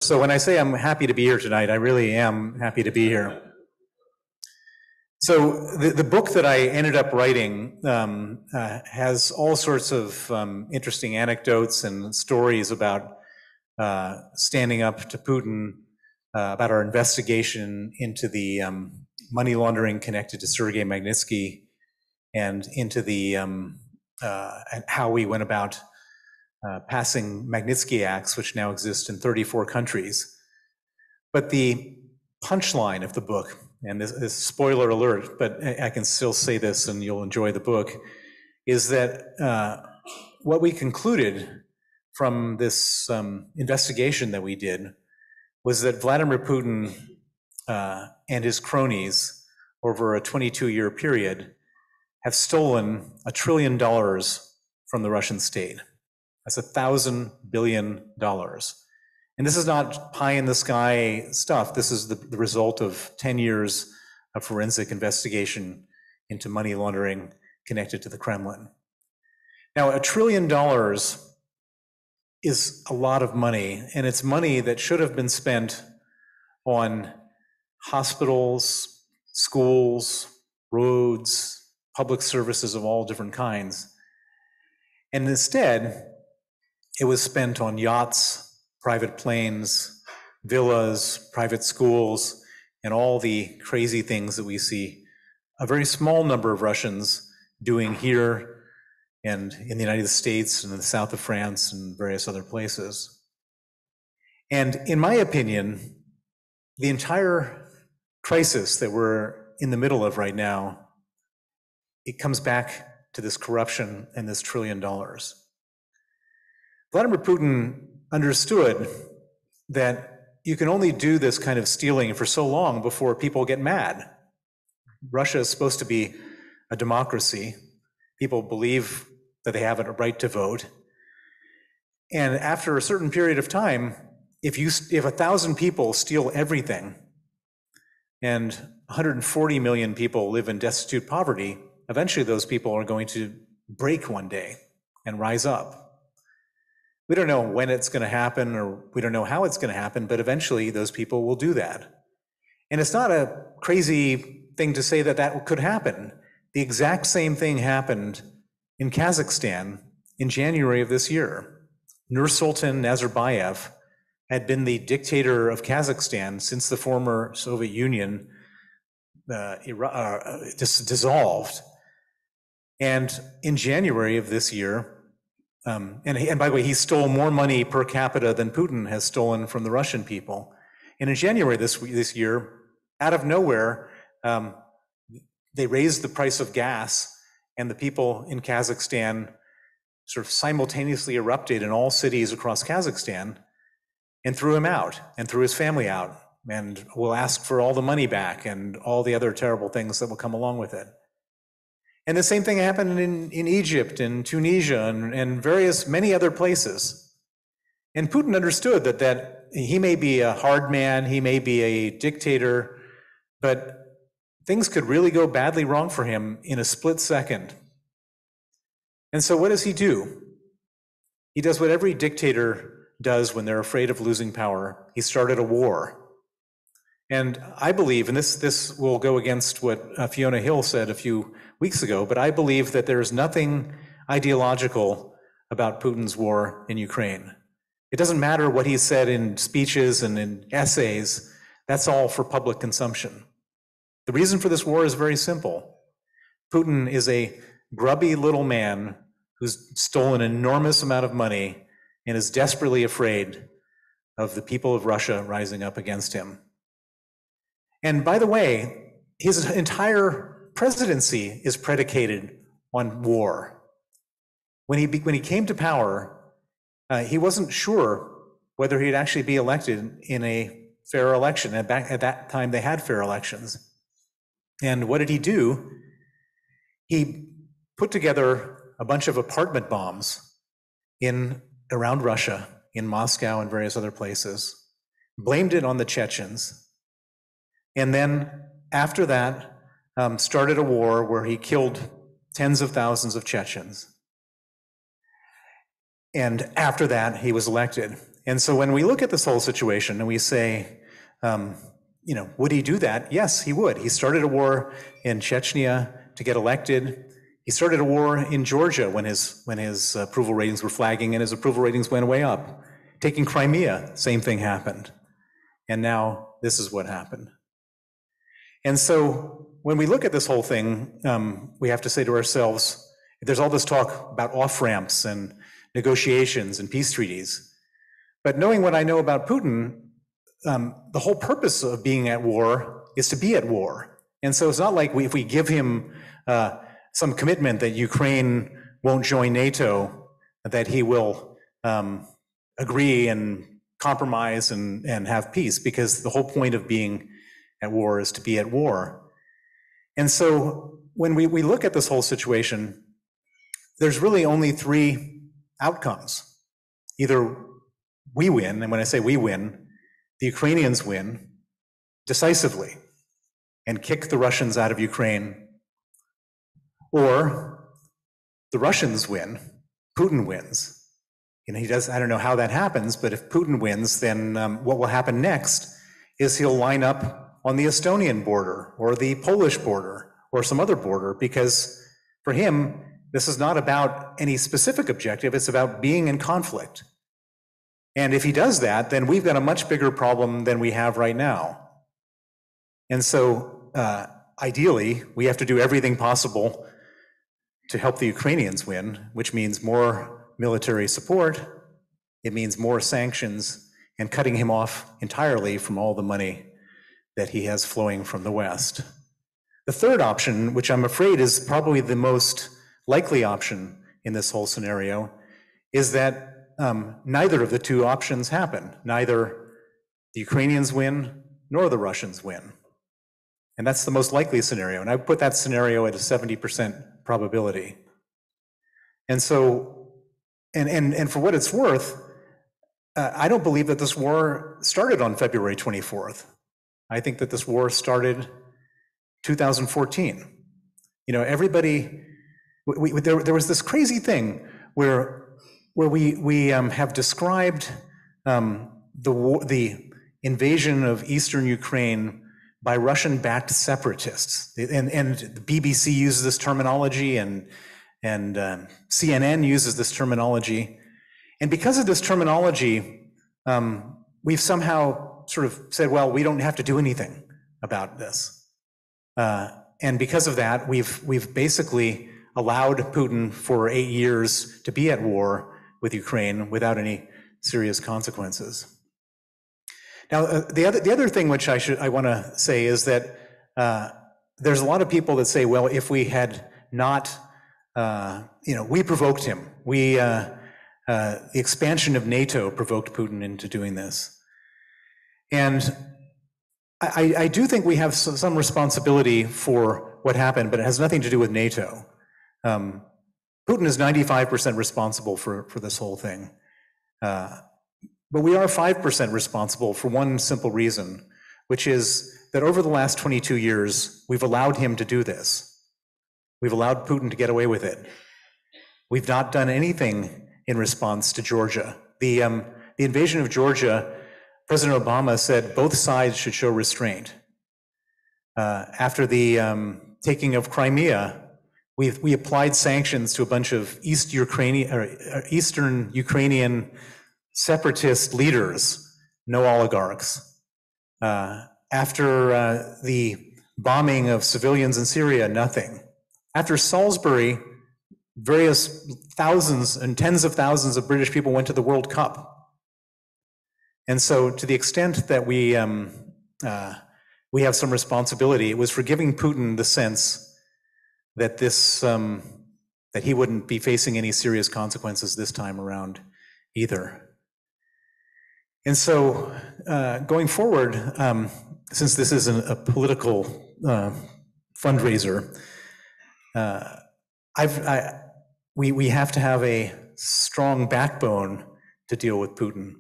So when I say I'm happy to be here tonight, I really am happy to be here. So the book that I ended up writing has all sorts of interesting anecdotes and stories about standing up to Putin, about our investigation into the money laundering connected to Sergei Magnitsky, and into the how we went about passing Magnitsky Acts, which now exist in 34 countries. But the punchline of the book, and this is spoiler alert, but I can still say this and you'll enjoy the book, is that what we concluded from this investigation that we did was that Vladimir Putin and his cronies over a 22-year period have stolen $1 trillion from the Russian state. That's $1,000 billion. And this is not pie in the sky stuff. This is the result of 10 years of forensic investigation into money laundering connected to the Kremlin. Now, $1 trillion is a lot of money, and it's money that should have been spent on hospitals, schools, roads, public services of all different kinds. And instead, it was spent on yachts, private planes, villas, private schools, and all the crazy things that we see a very small number of Russians doing here and in the United States and in the south of France and various other places. And in my opinion, the entire crisis that we're in the middle of right now, it comes back to this corruption and this $1 trillion. Vladimir Putin understood that you can only do this kind of stealing for so long before people get mad. Russia is supposed to be a democracy. People believe that they have a right to vote. And after a certain period of time, if 1,000 people steal everything and 140 million people live in destitute poverty, eventually those people are going to break one day and rise up. We don't know when it's going to happen, or we don't know how it's going to happen, but eventually those people will do that. And it's not a crazy thing to say that that could happen. The exact same thing happened in Kazakhstan in January of this year. Nursultan Nazarbayev had been the dictator of Kazakhstan since the former Soviet Union dissolved. And in January of this year, and by the way, he stole more money per capita than Putin has stolen from the Russian people. And in January this year, out of nowhere, they raised the price of gas, and the people in Kazakhstan sort of simultaneously erupted in all cities across Kazakhstan and threw him out and threw his family out and will ask for all the money back and all the other terrible things that will come along with it. And the same thing happened in Egypt and Tunisia and many other places. And Putin understood that he may be a hard man, he may be a dictator, but things could really go badly wrong for him in a split second. And so what does he do? He does what every dictator does when they're afraid of losing power. He started a war. And I believe, and this will go against what Fiona Hill said a few weeks ago, but I believe that there is nothing ideological about Putin's war in Ukraine. It doesn't matter what he said in speeches and in essays. That's all for public consumption. The reason for this war is very simple. Putin is a grubby little man who's stolen an enormous amount of money and is desperately afraid of the people of Russia rising up against him. And by the way, his entire presidency is predicated on war. When he came to power, he wasn't sure whether he'd actually be elected in a fair election. And back at that time, they had fair elections. And what did he do? He put together a bunch of apartment bombs around Russia, in Moscow and various other places, blamed it on the Chechens, and then after that, started a war where he killed tens of thousands of Chechens. And after that, he was elected. And so when we look at this whole situation and we say, would he do that? Yes, he would. He started a war in Chechnya to get elected. He started a war in Georgia when his approval ratings were flagging, and his approval ratings went way up. Taking Crimea, same thing happened. And now this is what happened. And so when we look at this whole thing, we have to say to ourselves, there's all this talk about off-ramps and negotiations and peace treaties. But knowing what I know about Putin, the whole purpose of being at war is to be at war. And so it's not like if we give him some commitment that Ukraine won't join NATO, that he will agree and compromise and have peace, because the whole point of being at war is to be at war. And so when we look at this whole situation, there's really only three outcomes. Either we win, and when I say we win, the Ukrainians win decisively and kick the Russians out of Ukraine, or the Russians win, Putin wins. I don't know how that happens, but if Putin wins, then what will happen next is he'll line up on the Estonian border or the Polish border or some other border, because for him, this is not about any specific objective, it's about being in conflict. And if he does that, then we've got a much bigger problem than we have right now. And so ideally, we have to do everything possible to help the Ukrainians win, which means more military support, it means more sanctions, and cutting him off entirely from all the money that he has flowing from the West. The third option, which I'm afraid is probably the most likely option in this whole scenario, is that neither of the two options happen. Neither the Ukrainians win nor the Russians win. And that's the most likely scenario. And I put that scenario at a 70% probability. And so, and for what it's worth, I don't believe that this war started on February 24th. I think that this war started 2014. Everybody, there was this crazy thing where we have described the invasion of eastern Ukraine by Russian-backed separatists, and the BBC uses this terminology, and CNN uses this terminology, and because of this terminology, we've somehow sort of said, well, we don't have to do anything about this, and because of that, we've basically allowed Putin for 8 years to be at war with Ukraine without any serious consequences. Now, the other thing which I want to say is that there's a lot of people that say, well, if we had not, we provoked him. The expansion of NATO provoked Putin into doing this. And I do think we have some responsibility for what happened, but it has nothing to do with NATO. Putin is 95% responsible for this whole thing. But we are 5% responsible for one simple reason, which is that over the last 22 years, we've allowed him to do this. We've allowed Putin to get away with it. We've not done anything in response to Georgia. The invasion of Georgia, President Obama said both sides should show restraint. After the taking of Crimea, we applied sanctions to a bunch of Eastern Ukrainian separatist leaders, no oligarchs. After the bombing of civilians in Syria, nothing. After Salisbury, various thousands and tens of thousands of British people went to the World Cup. And so to the extent that we have some responsibility, it was for giving Putin the sense that that he wouldn't be facing any serious consequences this time around either. And so going forward, since this isn't a political fundraiser, we have to have a strong backbone to deal with Putin.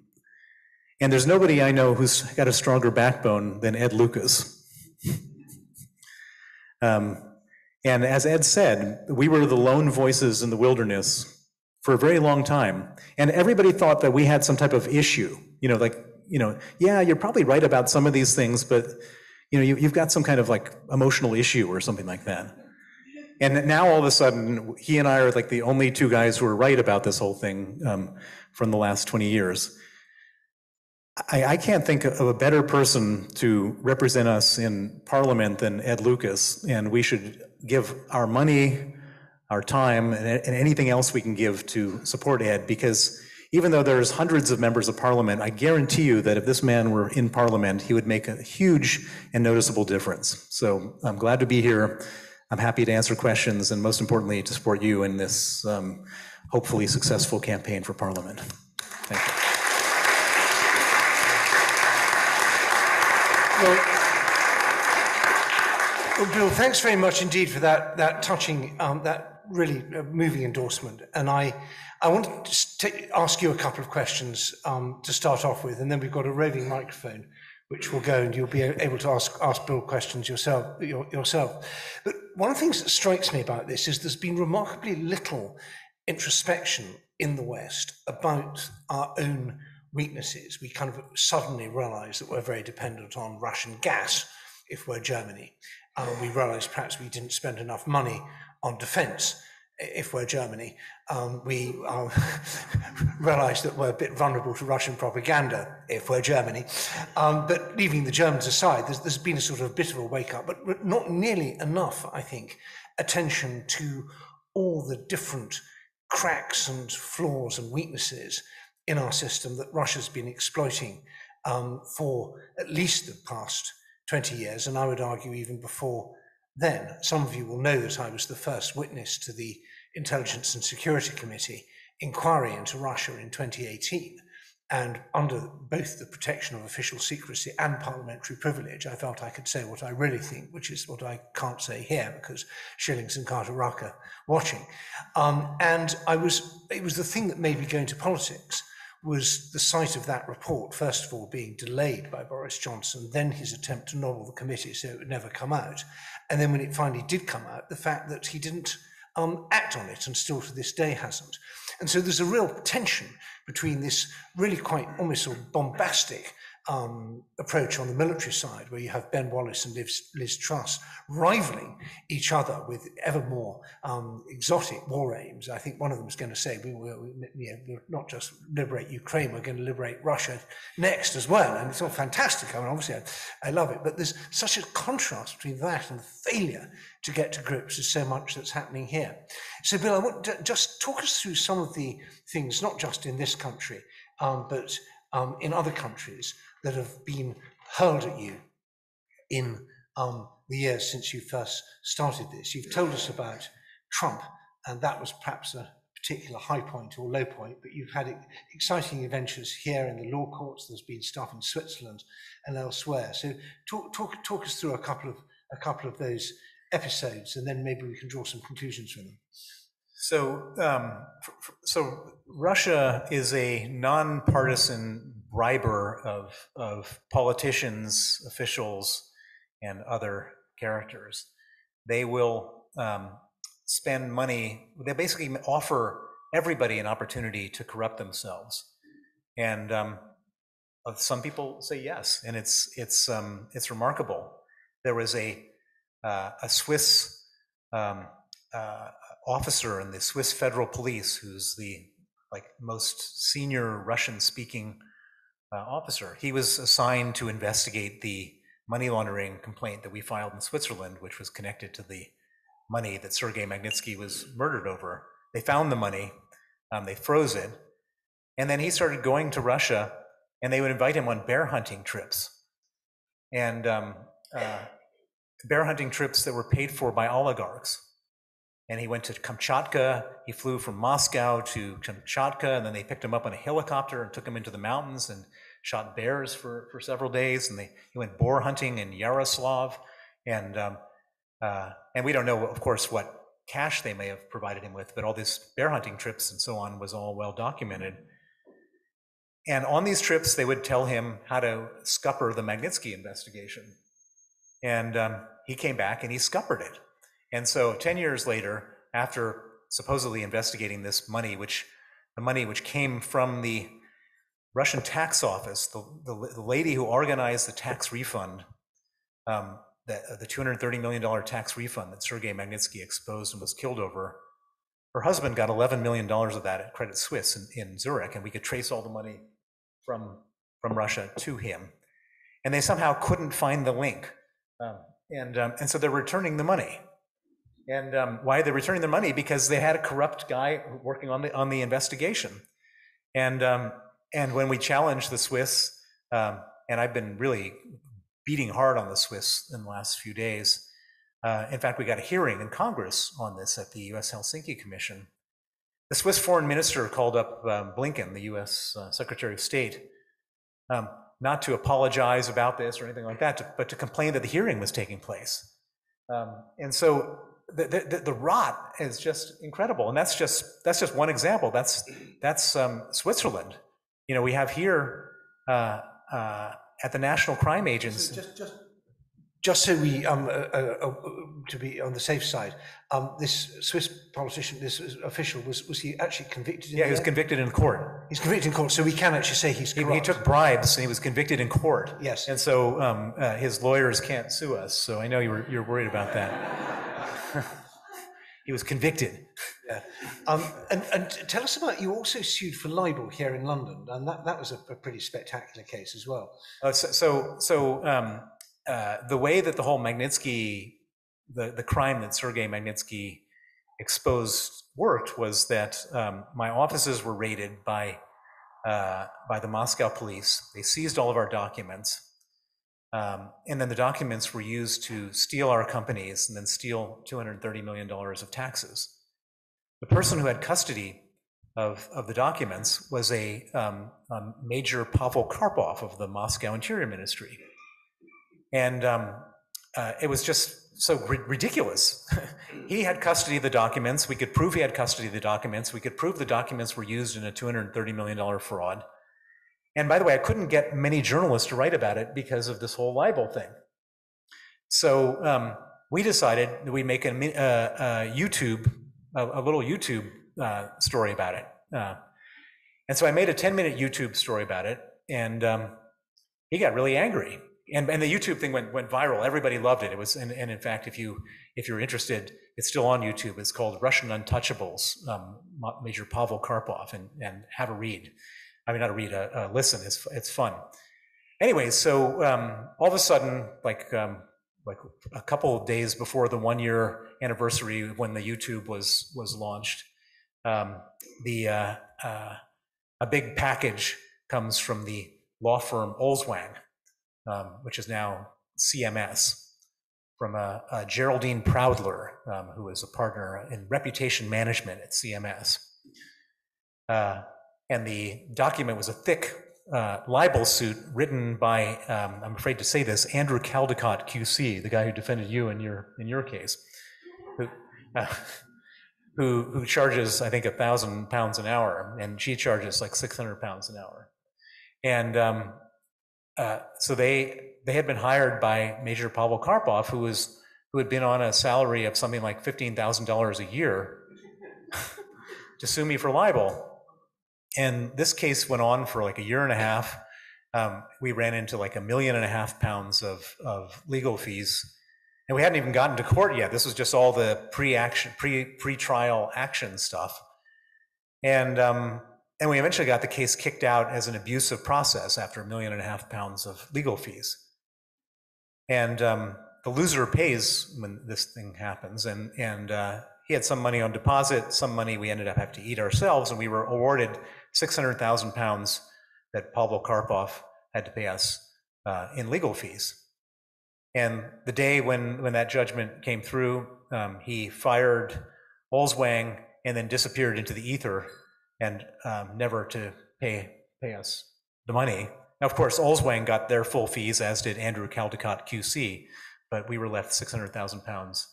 And there's nobody I know who's got a stronger backbone than Ed Lucas. And as Ed said, we were the lone voices in the wilderness for a very long time. And everybody thought that we had some type of issue, yeah, you're probably right about some of these things, but you've got some kind of like emotional issue or something like that. And now all of a sudden, he and I are like the only two guys who are right about this whole thing from the last 20 years. I can't think of a better person to represent us in Parliament than Ed Lucas, and we should give our money, our time, and anything else we can give to support Ed, because even though there's hundreds of members of Parliament, I guarantee you that if this man were in Parliament, he would make a huge and noticeable difference. So I'm glad to be here. I'm happy to answer questions, and most importantly, to support you in this hopefully successful campaign for Parliament. Thank you. Well, Bill, thanks very much indeed for that touching, that really moving endorsement. And I want to just ask you a couple of questions to start off with, and then we've got a roving microphone which will go, and you'll be able to ask Bill questions yourself. But one of the things that strikes me about this is there's been remarkably little introspection in the West about our own weaknesses. We kind of suddenly realize that we're very dependent on Russian gas if we're Germany. We realize perhaps we didn't spend enough money on defense if we're Germany. We realize that we're a bit vulnerable to Russian propaganda if we're Germany. But leaving the Germans aside, there's been a sort of bit of a wake up, but not nearly enough, I think, attention to all the different cracks and flaws and weaknesses in our system that Russia's been exploiting for at least the past 20 years, and I would argue even before then. Some of you will know that I was the first witness to the Intelligence and Security Committee inquiry into Russia in 2018, and under both the protection of official secrecy and parliamentary privilege, I felt I could say what I really think, which is what I can't say here because Schillings and Carter Ruck are watching. And it was the thing that made me go into politics, was the sight of that report, first of all, being delayed by Boris Johnson, then his attempt to nobble the committee so it would never come out. And then when it finally did come out, the fact that he didn't act on it, and still to this day hasn't. And so there's a real tension between this really quite almost sort of bombastic approach on the military side, where you have Ben Wallace and Liz Truss rivaling each other with ever more exotic war aims. I think one of them is going to say, we'll not just liberate Ukraine, we're going to liberate Russia next as well. And it's all fantastic. I mean, obviously, I love it. But there's such a contrast between that and the failure to get to grips with so much that's happening here. So, Bill, I want to just talk us through some of the things, not just in this country, but in other countries that have been hurled at you in the years since you first started this. You've told us about Trump, and that was perhaps a particular high point or low point, but you've had exciting adventures here in the law courts. There's been stuff in Switzerland and elsewhere. So talk us through a couple of those episodes, and then maybe we can draw some conclusions from them. So Russia is a nonpartisan briber of politicians, officials, and other characters. They will spend money. They basically offer everybody an opportunity to corrupt themselves, and some people say yes, and it's remarkable. There was a Swiss officer in the Swiss Federal Police, who's the most senior Russian-speaking officer. He was assigned to investigate the money laundering complaint that we filed in Switzerland, which was connected to the money that Sergei Magnitsky was murdered over. They found the money, they froze it, and then he started going to Russia, and they would invite him on bear hunting trips. And bear hunting trips that were paid for by oligarchs. And he went to Kamchatka. He flew from Moscow to Kamchatka, and then they picked him up on a helicopter and took him into the mountains and shot bears for several days. And he went boar hunting in Yaroslav, and we don't know, of course, what cash they may have provided him with, but all these bear hunting trips and so on was all well documented. And on these trips, they would tell him how to scupper the Magnitsky investigation. And he came back and he scuppered it. And so 10 years later, after supposedly investigating this money, which the money which came from the Russian tax office, the lady who organized the tax refund, the $230 million tax refund that Sergei Magnitsky exposed and was killed over. Her husband got $11 million of that at Credit Suisse in Zurich, and we could trace all the money from Russia to him. And they somehow couldn't find the link. And so they're returning the money. And why are they returning the money? Because they had a corrupt guy working on the investigation. And when we challenged the Swiss, and I've been really beating hard on the Swiss in the last few days. In fact, we got a hearing in Congress on this at the U.S. Helsinki Commission. The Swiss foreign minister called up Blinken, the U.S. Secretary of State, not to apologize about this or anything like that, but to complain that the hearing was taking place. And so the rot is just incredible, and that's just one example. That's Switzerland. You know, we have here at the National Crime Agency. Just so we, to be on the safe side, this Swiss politician, this official, was he actually convicted? Yeah, he was convicted in court. He's convicted in court, so we can actually say he's corrupt. He took bribes, and he was convicted in court. Yes. And so his lawyers can't sue us. So I know you're worried about that. He was convicted. Yeah. And tell us about, you also sued for libel here in London, and that was a pretty spectacular case as well. The way that the whole Magnitsky, the crime that Sergei Magnitsky exposed worked was that my offices were raided by the Moscow police. They seized all of our documents, and then the documents were used to steal our companies and then steal $230 million of taxes. The person who had custody of the documents was a Major Pavel Karpov of the Moscow Interior Ministry. And it was just so ridiculous. He had custody of the documents. We could prove he had custody of the documents. We could prove the documents were used in a $230 million fraud. And by the way, I couldn't get many journalists to write about it because of this whole libel thing. So we decided that we'd make a little YouTube story about it. And so I made a 10-minute YouTube story about it, and he got really angry. And the YouTube thing went viral. Everybody loved it. It was, and in fact, if you're interested, it's still on YouTube. It's called Russian Untouchables, Major Pavel Karpov, and have a read. I mean, not a read, a listen. It's fun. Anyway, so all of a sudden, like a couple of days before the 1-year anniversary when the YouTube was launched, a big package comes from the law firm Olswang, which is now CMS, from a Geraldine Proudler, who is a partner in reputation management at CMS. And the document was a thick libel suit written by, I'm afraid to say this, Andrew Caldecott QC, the guy who defended you in your case, who charges, I think, £1,000 an hour, and she charges like £600 an hour. And so they had been hired by Major Pavel Karpov, who had been on a salary of something like $15,000 a year to sue me for libel. And this case went on for like a year and a half. We ran into like £1.5 million of legal fees, and we hadn't even gotten to court yet. This was just all the pre-trial action stuff. And we eventually got the case kicked out as an abusive process after £1.5 million of legal fees. And the loser pays when this thing happens. And he had some money on deposit, some money we ended up having to eat ourselves, and we were awarded £600,000 that Pavel Karpov had to pay us in legal fees. And the day when that judgment came through, he fired Olswang and then disappeared into the ether, and never to pay us the money. Now, of course, Olswang got their full fees, as did Andrew Caldecott QC, but we were left £600,000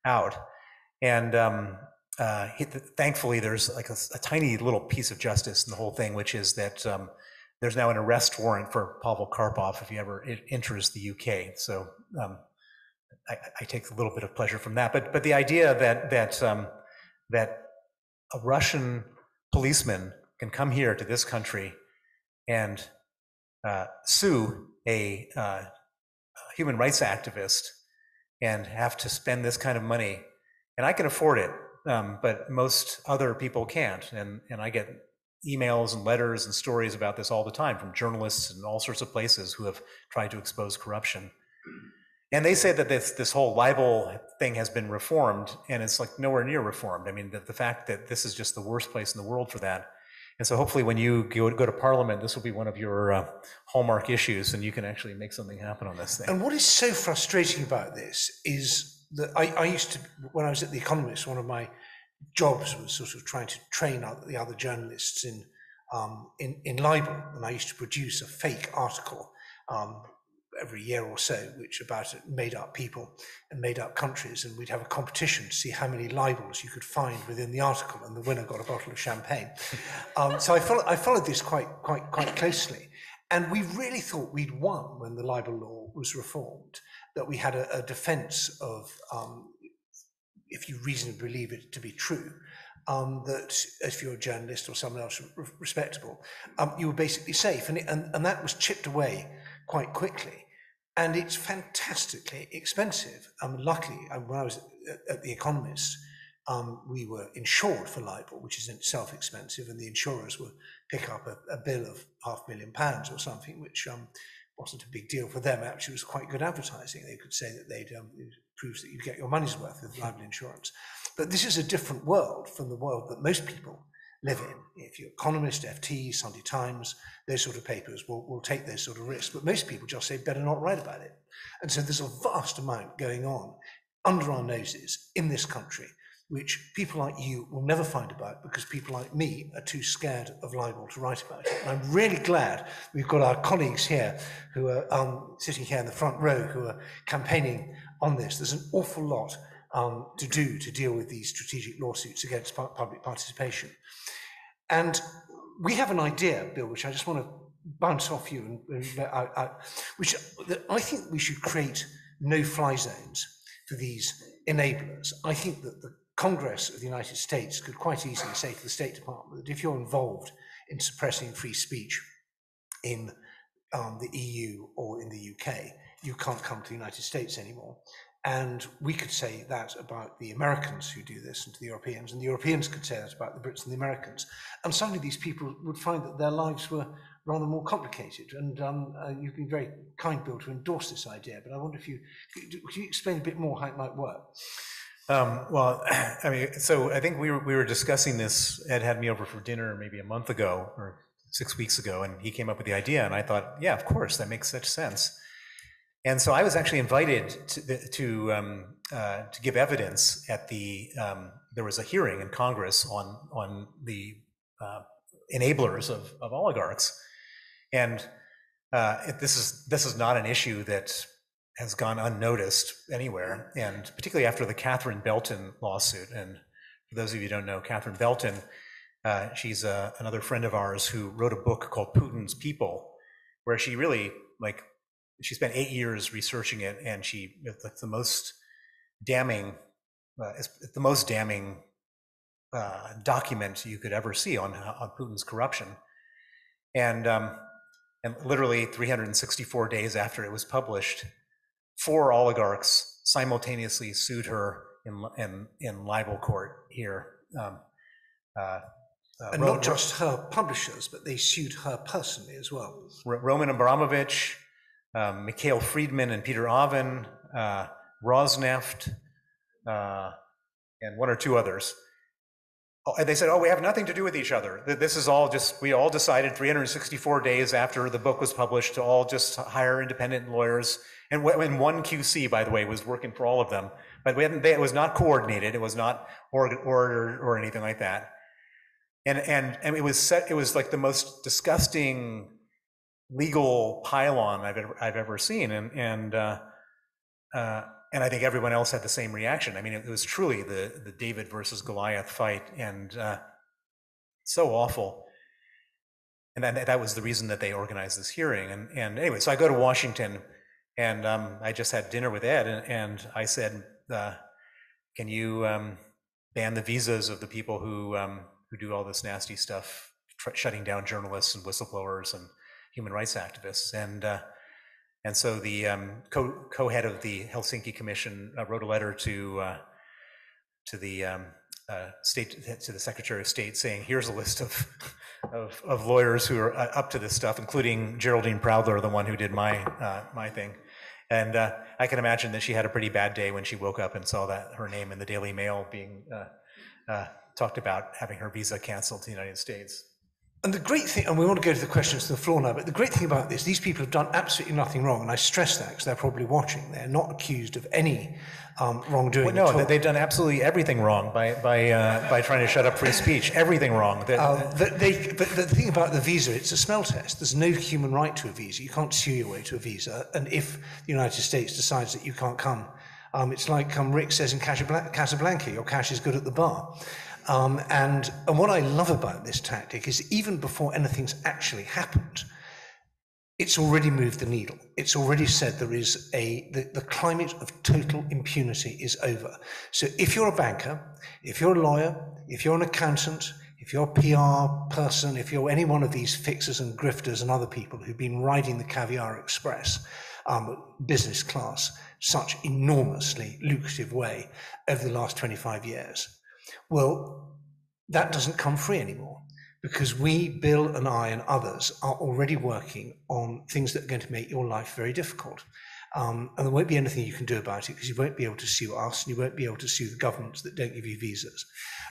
out. And thankfully, there's like a tiny little piece of justice in the whole thing, which is that there's now an arrest warrant for Pavel Karpov if he ever enters the UK. So I take a little bit of pleasure from that. But the idea that a Russian policeman can come here to this country and sue a human rights activist and have to spend this kind of money. And I can afford it, but most other people can't. And I get emails and letters and stories about this all the time from journalists and all sorts of places who have tried to expose corruption. And they say that this whole libel thing has been reformed, and it's like nowhere near reformed. I mean, the fact that this is just the worst place in the world for that. And so hopefully when you go to Parliament, this will be one of your hallmark issues, and you can actually make something happen on this thing. And what is so frustrating about this is that I used to, when I was at The Economist, one of my jobs was sort of trying to train the other journalists in libel, and I used to produce a fake article every year or so, which about made-up people and made-up countries, and we'd have a competition to see how many libels you could find within the article, and the winner got a bottle of champagne. So I followed this quite closely, and we really thought we'd won when the libel law was reformed, that we had a defence of, if you reasonably believe it to be true, that if you're a journalist or someone else respectable, you were basically safe, and that was chipped away quite quickly. And it's fantastically expensive. Luckily, when I was at The Economist, we were insured for libel, which is in itself expensive, and the insurers would pick up a bill of £500,000 or something, which wasn't a big deal for them. Actually, it was quite good advertising. They could say that it proves that you get your money's worth with libel insurance. But this is a different world from the world that most people live in. If you're Economist, FT, Sunday Times, those sort of papers will take those sort of risks. But most people just say, better not write about it. And so there's a vast amount going on under our noses in this country, which people like you will never find about because people like me are too scared of libel to write about it. And I'm really glad we've got our colleagues here who are sitting here in the front row who are campaigning on this. There's an awful lot to do to deal with these strategic lawsuits against public participation. And we have an idea, Bill, which I just want to bounce off you, which I think we should create no-fly zones for these enablers. I think that the Congress of the United States could quite easily say to the State Department that if you're involved in suppressing free speech in the EU or in the UK, you can't come to the United States anymore. And we could say that about the Americans who do this and to the Europeans, and the Europeans could say that about the Brits and the Americans. And suddenly these people would find that their lives were rather more complicated. And you've been very kind, Bill, to endorse this idea, but I wonder if could you explain a bit more how it might work? Well, I mean, so I think we were discussing this. Ed had me over for dinner maybe a month ago or 6 weeks ago, and he came up with the idea, and I thought, yeah, of course, that makes such sense. And so I was actually invited to give evidence at there was a hearing in Congress on the enablers of oligarchs, and this is not an issue that has gone unnoticed anywhere, and particularly after the Catherine Belton lawsuit. And for those of you who don't know, Catherine Belton, she's another friend of ours who wrote a book called Putin's People, where she really she spent 8 years researching it, and it's the most damning, document you could ever see on Putin's corruption. And literally 364 days after it was published, 4 oligarchs simultaneously sued her in libel court here. And not just her publishers, but they sued her personally as well. Roman Abramovich, Mikhail Friedman and Peter Oven, Rosneft, and 1 or 2 others. And they said, oh, we have nothing to do with each other. This is all just, we all decided 364 days after the book was published to all just hire independent lawyers. And one QC, by the way, was working for all of them. But it was not coordinated. It was not ordered or anything like that. And it was like the most disgusting legal pylon I've ever seen, and I think everyone else had the same reaction. I mean, it was truly the David versus Goliath fight, and so awful. And that was the reason that they organized this hearing. And anyway, so I go to Washington, and I just had dinner with Ed, and I said, "Can you ban the visas of the people who do all this nasty stuff shutting down journalists and whistleblowers and human rights activists. And so the co-head of the Helsinki Commission wrote a letter to the Secretary of State saying, here's a list of lawyers who are up to this stuff, including Geraldine Browder, the one who did my thing. And I can imagine that she had a pretty bad day when she woke up and saw that her name in the Daily Mail being talked about having her visa canceled to the United States. And the great thing, and we want to go to the questions to the floor now, but the great thing about this, these people have done absolutely nothing wrong, and I stress that because they're probably watching. They're not accused of any wrongdoing. Well, no, they've done absolutely everything wrong by trying to shut up free speech. Everything wrong. But the thing about the visa, it's a smell test. There's no human right to a visa. You can't sue your way to a visa. And if the United States decides that you can't come, it's like Rick says in Casablanca, your cash is good at the bar. And what I love about this tactic is even before anything's actually happened, it's already moved the needle. It's already said there is the climate of total impunity is over. So if you're a banker, if you're a lawyer, if you're an accountant, if you're a PR person, if you're any one of these fixers and grifters and other people who've been riding the caviar express, business class, such enormously lucrative way over the last 25 years, well, that doesn't come free anymore because we, Bill and I and others, are already working on things that are going to make your life very difficult. And there won't be anything you can do about it because you won't be able to sue us and you won't be able to sue the governments that don't give you visas.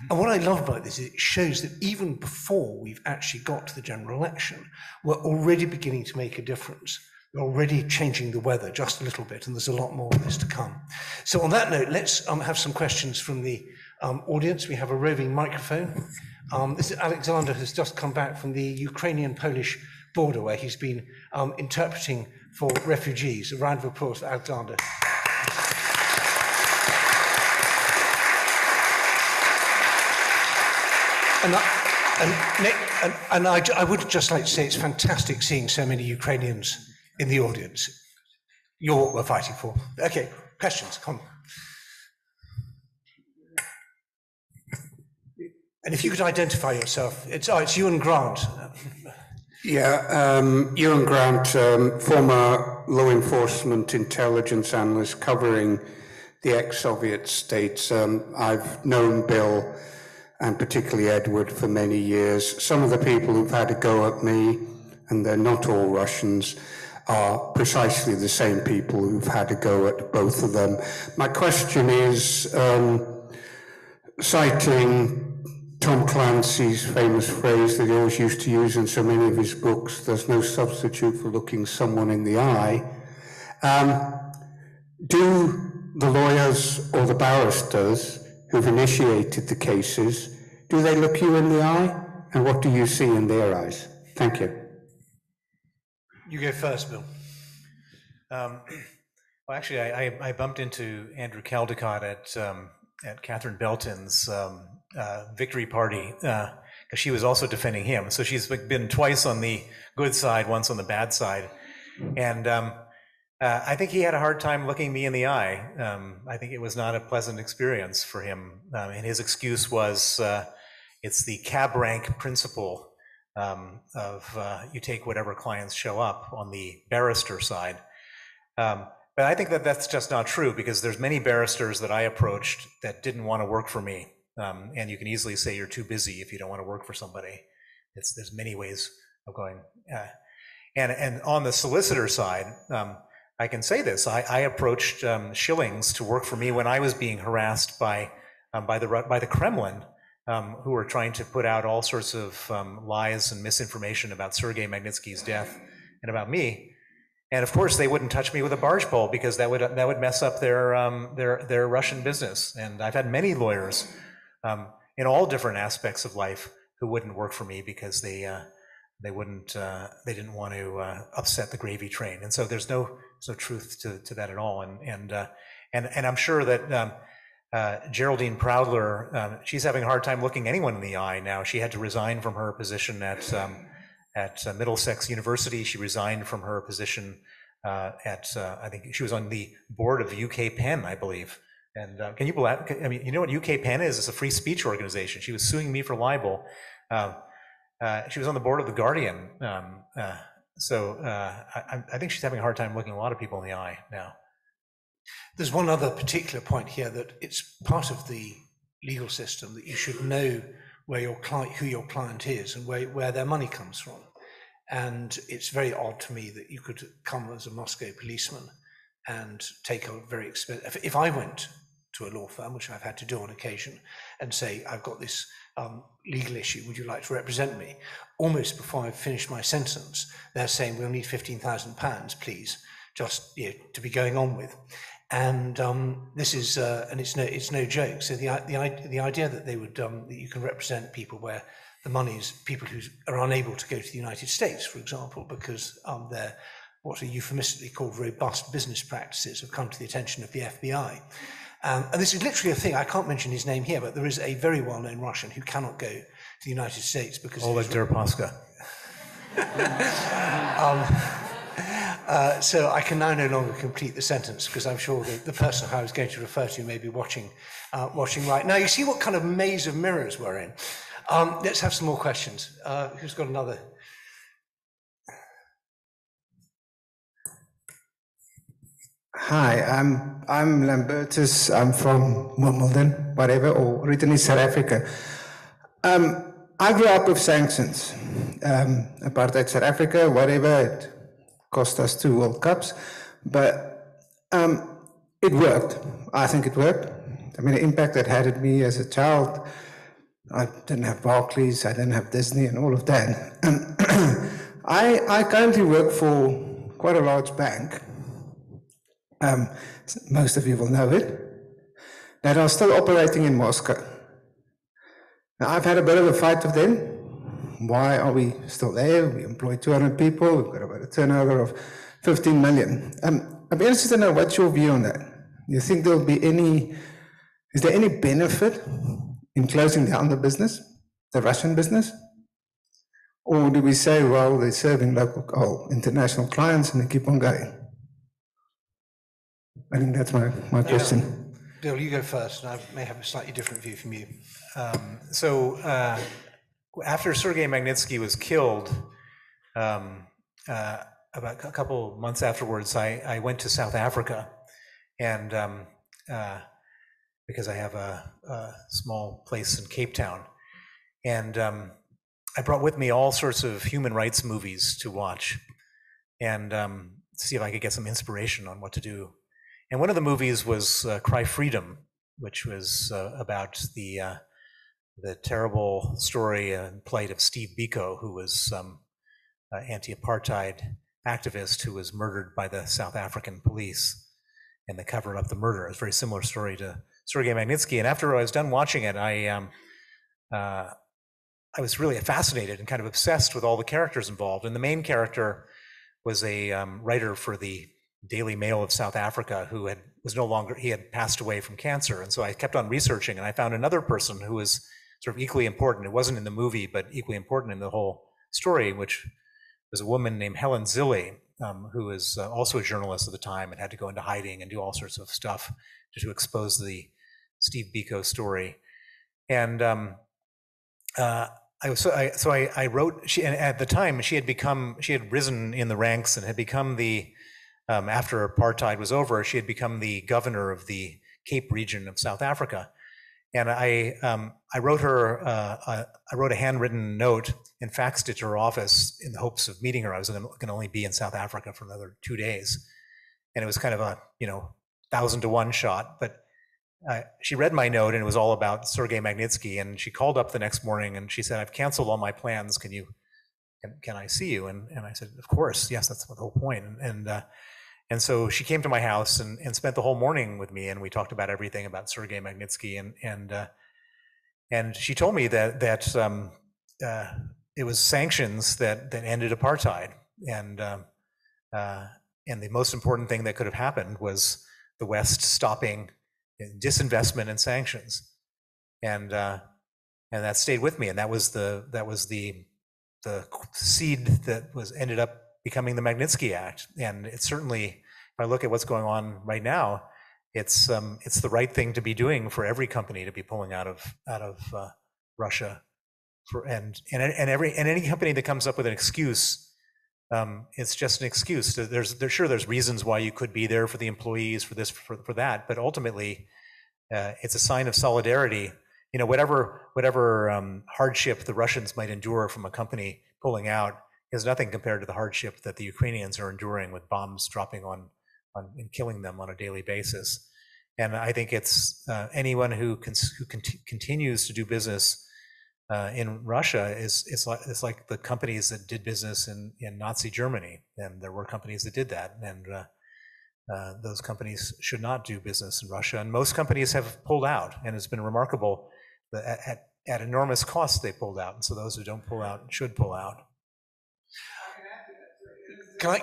And what I love about this is it shows that even before we've actually got to the general election, we're already beginning to make a difference. We're already changing the weather just a little bit, and there's a lot more of this to come. So on that note, let's have some questions from the audience. We have a roving microphone. This is Alexander, who's just come back from the Ukrainian-Polish border, where he's been interpreting for refugees. A round of applause for Alexander. And I would just like to say it's fantastic seeing so many Ukrainians in the audience. You're what we're fighting for. Okay, questions, come. And if you could identify yourself, it's Ewan Grant. Yeah, Ewan Grant, former law enforcement intelligence analyst covering the ex-Soviet states. I've known Bill and particularly Edward for many years. Some of the people who've had a go at me, and they're not all Russians, are precisely the same people who've had a go at both of them. My question is, citing Tom Clancy's famous phrase that he always used to use in so many of his books, there's no substitute for looking someone in the eye. Do the lawyers or the barristers who've initiated the cases, do they look you in the eye? And what do you see in their eyes? Thank you. You go first, Bill. Well, actually, I bumped into Andrew Caldecott at Catherine Belton's victory party because she was also defending him. So she's been twice on the good side, once on the bad side. And I think he had a hard time looking me in the eye. I think it was not a pleasant experience for him. And his excuse was it's the cab rank principle of you take whatever clients show up on the barrister side. But I think that that's just not true because there's many barristers that I approached that didn't want to work for me. And you can easily say you're too busy if you don't want to work for somebody. There's many ways of going. And on the solicitor side, I can say this. I approached Schillings to work for me when I was being harassed by the Kremlin, who were trying to put out all sorts of lies and misinformation about Sergei Magnitsky's death and about me. And of course, they wouldn't touch me with a barge pole because that would mess up their Russian business. And I've had many lawyers in all different aspects of life who wouldn't work for me because they didn't want to upset the gravy train. And so there's no truth to that at all. And I'm sure that Geraldine Browder, she's having a hard time looking anyone in the eye now. She had to resign from her position at Middlesex University. She resigned from her position I think she was on the board of UK Penn, I believe. And can you believe, I mean, you know what UK Penn is? It's a free speech organization. She was suing me for libel. She was on the board of The Guardian. So I think she's having a hard time looking a lot of people in the eye now. There's one other particular point here, that it's part of the legal system that you should know where your client, who your client is, and where their money comes from. And it's very odd to me that you could come as a Moscow policeman and take a very expensive. If I went to a law firm, which I've had to do on occasion, and say, I've got this legal issue, would you like to represent me? Almost before I've finished my sentence, they're saying, we'll need £15,000, please, just to be going on with. And this is, and it's no joke. So the idea that they would, that you can represent people where the money is people who are unable to go to the United States, for example, because they're what are euphemistically called robust business practices have come to the attention of the FBI. And this is literally a thing. I can't mention his name here, but there is a very well-known Russian who cannot go to the United States because Oleg Deripaska. So I can now no longer complete the sentence because I'm sure the person I was going to refer to may be watching right now. You see what kind of maze of mirrors we're in. Let's have some more questions. Who's got another? Hi, I'm Lambertus. I'm from Wimbledon, whatever, or originally South Africa. I grew up with sanctions, apartheid South Africa, whatever. It cost us 2 World Cups, but it worked. I think it worked. I mean, the impact it had on me as a child. I didn't have Barclays, I didn't have Disney, and all of that. I currently work for quite a large bank. Most of you will know it, that are still operating in Moscow. Now, I've had a bit of a fight with them. Why are we still there? We employ 200 people, we've got about a turnover of 15 million. I'd be interested to know what's your view on that. Do you think there'll be is there any benefit in closing down the business, the Russian business? Or do we say, well, they're serving local, international clients and they keep on going? I think that's my question. Bill, you go first, and I may have a slightly different view from you. After Sergei Magnitsky was killed, about a couple months afterwards, I went to South Africa, and because I have a small place in Cape Town, and I brought with me all sorts of human rights movies to watch, and see if I could get some inspiration on what to do. And one of the movies was Cry Freedom, which was about the terrible story and plight of Steve Biko, who was anti-apartheid activist who was murdered by the South African police, and they covered up the murder. It's a very similar story to Sergei Magnitsky. And after I was done watching it, I was really fascinated and kind of obsessed with all the characters involved. And the main character was a writer for the Daily Mail of South Africa who he had passed away from cancer. And so I kept on researching, and I found another person who was sort of equally important. It wasn't in the movie, but equally important in the whole story, which was a woman named Helen Zille, who was also a journalist at the time and had to go into hiding and do all sorts of stuff to expose the Steve Biko story. And I wrote. At the time, she had risen in the ranks and had become the. After apartheid was over, she had become the governor of the Cape region of South Africa, and I wrote her. I wrote a handwritten note and faxed it to her office in the hopes of meeting her. I was going to only be in South Africa for another 2 days, and it was kind of a 1,000 to 1 shot. But she read my note, and it was all about Sergei Magnitsky. And she called up the next morning, and she said, "I've canceled all my plans. Can I see you?" And I said, "Of course, yes. That's the whole point." And so she came to my house and spent the whole morning with me, and we talked about everything about Sergei Magnitsky, and she told me that it was sanctions that ended apartheid, and the most important thing that could have happened was the West stopping disinvestment and sanctions, and that stayed with me, and that was the seed that ended up becoming the Magnitsky Act. And it's certainly, if I look at what's going on right now, it's the right thing to be doing for every company to be pulling out of Russia and any company that comes up with an excuse, it's just an excuse. There's reasons why you could be there for the employees, for this, for that, but ultimately, it's a sign of solidarity. You know, whatever hardship the Russians might endure from a company pulling out is nothing compared to the hardship that the Ukrainians are enduring with bombs dropping on and killing them on a daily basis. And I think it's anyone who continues to do business in Russia it's like the companies that did business in Nazi Germany, and there were companies that did that, and those companies should not do business in Russia. And most companies have pulled out, and it's been remarkable that at enormous cost they pulled out. And so those who don't pull out should pull out. Can I?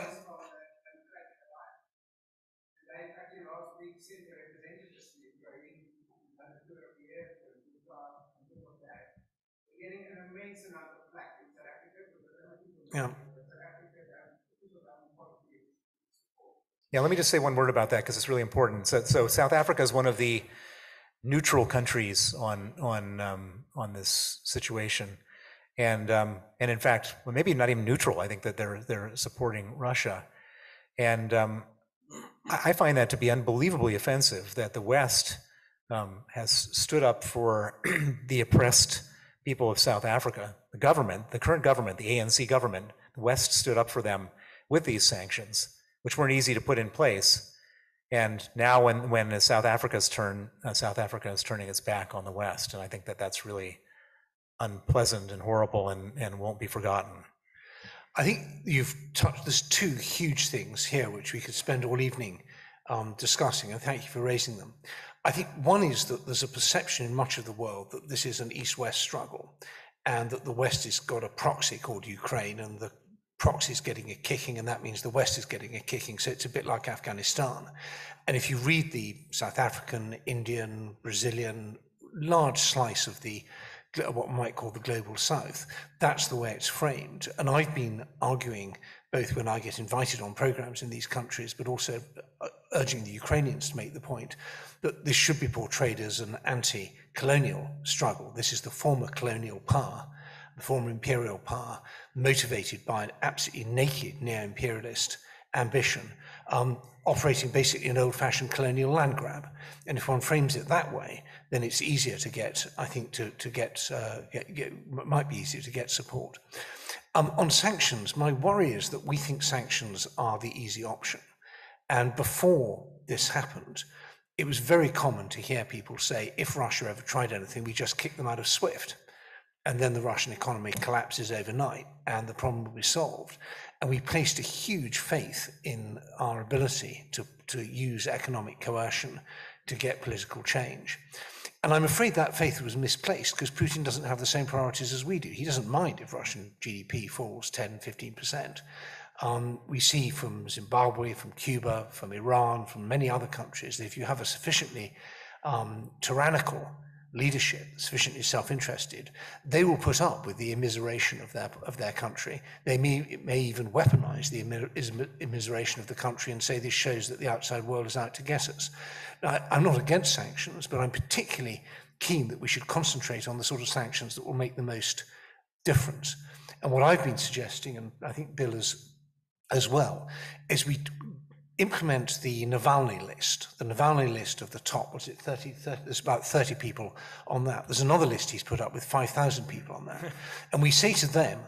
Yeah. Yeah, let me just say one word about that because it's really important. So South Africa is one of the neutral countries on this situation, and in fact, well, maybe not even neutral. I think that they're supporting Russia, and I find that to be unbelievably offensive that the West has stood up for the oppressed people of South Africa. The government, the current government, the ANC government, the West stood up for them with these sanctions, which weren't easy to put in place. And now when South Africa is turning its back on the West. And I think that that's really unpleasant and horrible and won't be forgotten. I think you've touched, there's two huge things here which we could spend all evening discussing, and thank you for raising them. I think one is that there's a perception in much of the world that this is an East-West struggle, and that the West has got a proxy called Ukraine, and the proxy is getting a kicking, and that means the West is getting a kicking. So it's a bit like Afghanistan. And if you read the South African, Indian, Brazilian, large slice of the what one might call the global South, that's the way it's framed. And I've been arguing, both when I get invited on programs in these countries, but also urging the Ukrainians to make the point that this should be portrayed as an anti-colonial struggle. This is the former colonial power, the former imperial power, motivated by an absolutely naked neo-imperialist ambition, operating basically an old-fashioned colonial land grab. And if one frames it that way, then it's easier to get, I think, might be easier to get support. On sanctions, my worry is that we think sanctions are the easy option. And before this happened, it was very common to hear people say, if Russia ever tried anything, we just kick them out of SWIFT. And then the Russian economy collapses overnight and the problem will be solved. And we placed a huge faith in our ability to use economic coercion to get political change. And I'm afraid that faith was misplaced because Putin doesn't have the same priorities as we do. He doesn't mind if Russian GDP falls 10, 15%. We see from Zimbabwe, from Cuba, from Iran, from many other countries that if you have a sufficiently tyrannical leadership, sufficiently self-interested, they will put up with the immiseration of their country. They may even weaponize the immiseration of the country and say this shows that the outside world is out to get us. Now, I'm not against sanctions, but I'm particularly keen that we should concentrate on the sort of sanctions that will make the most difference. And what I've been suggesting, and I think Bill is as well, is we implement the Navalny list of the top, what's it, 30, there's about 30 people on that. There's another list he's put up with 5,000 people on that. And we say to them,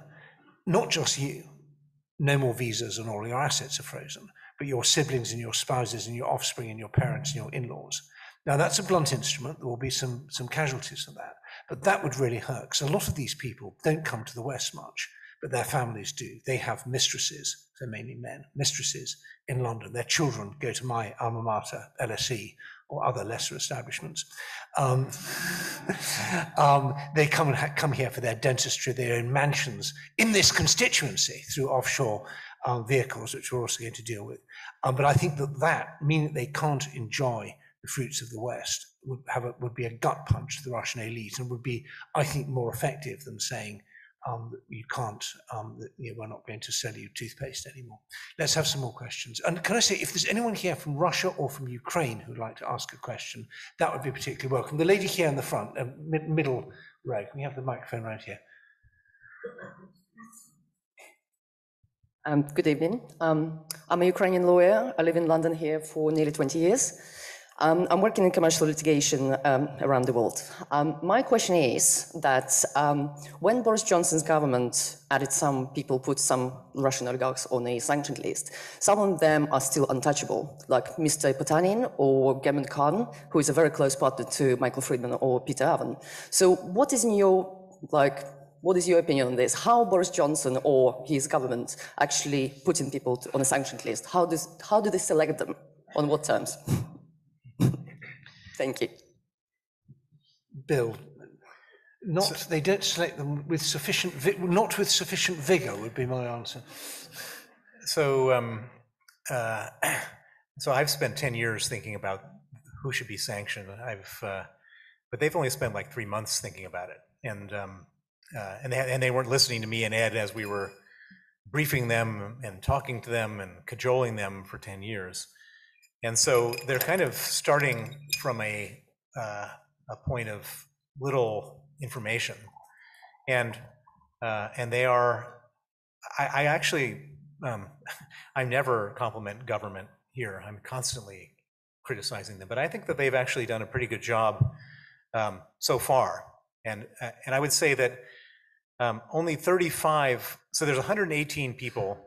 not just you, no more visas and all your assets are frozen, but your siblings and your spouses and your offspring and your parents and your in-laws. Now that's a blunt instrument, there will be some casualties for that, but that would really hurt, because a lot of these people don't come to the West much, but their families do. They have mistresses, so mainly men, mistresses in London. Their children go to my alma mater, LSE, or other lesser establishments. They come here for their dentistry. They're in mansions in this constituency through offshore vehicles, which we're also going to deal with. But I think that meaning that they can't enjoy the fruits of the West would be a gut punch to the Russian elite, and would be, I think, more effective than saying, that you can't, we're not going to sell you toothpaste anymore. Let's have some more questions. And can I say, if there's anyone here from Russia or from Ukraine who'd like to ask a question, that would be particularly welcome. The lady here in the front, middle row, can we have the microphone right here? Good evening. I'm a Ukrainian lawyer. I live in London here for nearly 20 years. I'm working in commercial litigation around the world. My question is that when Boris Johnson's government added some people, put some Russian oligarchs on a sanctioned list, some of them are still untouchable, like Mr. Potanin or German Khan, who is a very close partner to Michael Friedman or Peter Avan. So what is your opinion on this? How Boris Johnson or his government actually putting people on a sanctioned list? How do they select them? On what terms? Thank you. Bill, they don't select them with sufficient, not with sufficient vigor would be my answer. So I've spent 10 years thinking about who should be sanctioned. But they've only spent like 3 months thinking about it. And they weren't listening to me and Ed as we were briefing them and talking to them and cajoling them for 10 years. And so they're kind of starting from a point of little information, and they are. I actually I never compliment government here. I'm constantly criticizing them, but I think that they've actually done a pretty good job so far. And I would say that only 35. So there's 118 people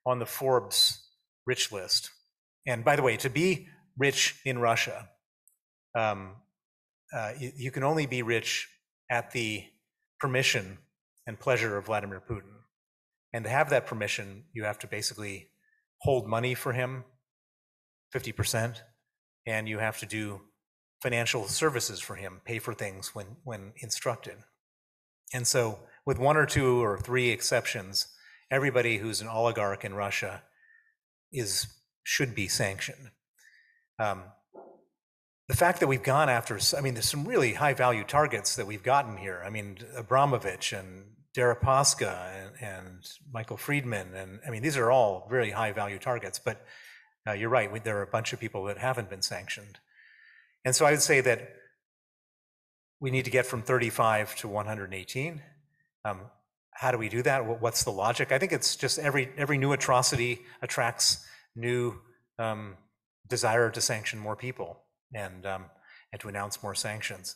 on the Forbes rich list. And by the way, to be rich in Russia, you can only be rich at the permission and pleasure of Vladimir Putin. And to have that permission, you have to basically hold money for him, 50%, and you have to do financial services for him, pay for things when instructed. And so with 1 or 2 or 3 exceptions, everybody who's an oligarch in Russia should be sanctioned. The fact that we've gone after, there's some really high value targets that we've gotten here. Abramovich and Deripaska and Michael Friedman, and these are all very high value targets, but you're right, there are a bunch of people that haven't been sanctioned. And so I would say that we need to get from 35 to 118. How do we do that? What's the logic? I think it's just every new atrocity attracts new desire to sanction more people and to announce more sanctions.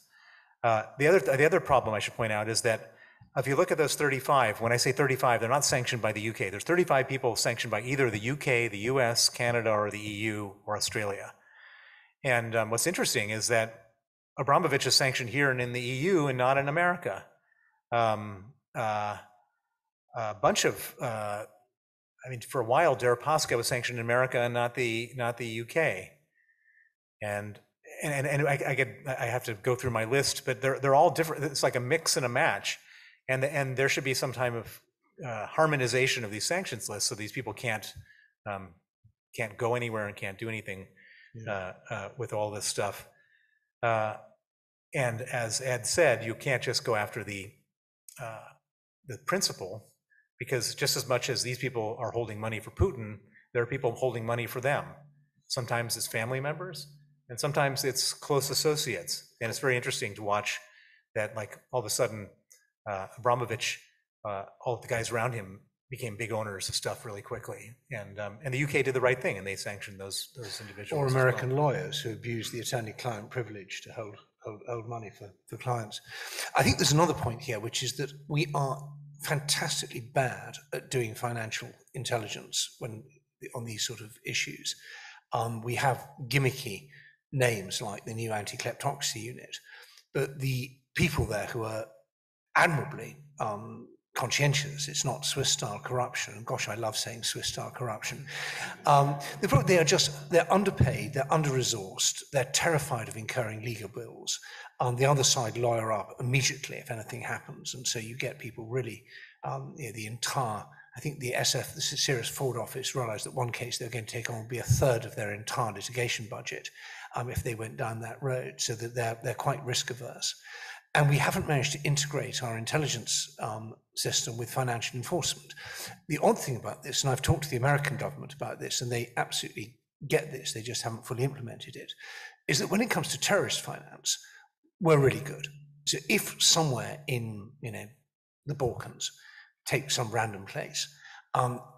The other problem I should point out is that if you look at those 35, when I say 35, they're not sanctioned by the UK. There's 35 people sanctioned by either the UK, the US, Canada, or the EU, or Australia. And what's interesting is that Abramovich is sanctioned here and in the EU and not in America. A bunch of, for a while, Deripaska was sanctioned in America and not the UK. And I have to go through my list, but they're all different. It's like a mix and a match. And there should be some type of harmonization of these sanctions lists so these people can't go anywhere and can't do anything with all this stuff. And as Ed said, you can't just go after the principal, because just as much as these people are holding money for Putin, there are people holding money for them. Sometimes it's family members, and sometimes it's close associates. And it's very interesting to watch that, like, all of a sudden, Abramovich, all of the guys around him became big owners of stuff really quickly. And the UK did the right thing, and they sanctioned those individuals. Or American lawyers who abused the attorney-client privilege to hold money for clients. I think there's another point here, which is that we are fantastically bad at doing financial intelligence on these sort of issues. We have gimmicky names like the new anti-kleptocracy unit, but the people there who are admirably conscientious, it's not Swiss-style corruption. Gosh, I love saying Swiss-style corruption. They're underpaid, they're under-resourced, they're terrified of incurring legal bills. The other side lawyer up immediately if anything happens, and so you get people really, I think the SF, the Serious Fraud Office, realized that one case they're going to take on would be a third of their entire litigation budget if they went down that road, so that they're quite risk-averse. And we haven't managed to integrate our intelligence system with financial enforcement. The odd thing about this, and I've talked to the American government about this, and they absolutely get this, they just haven't fully implemented it, is that when it comes to terrorist finance, we're really good. So if somewhere in the Balkans, take some random place.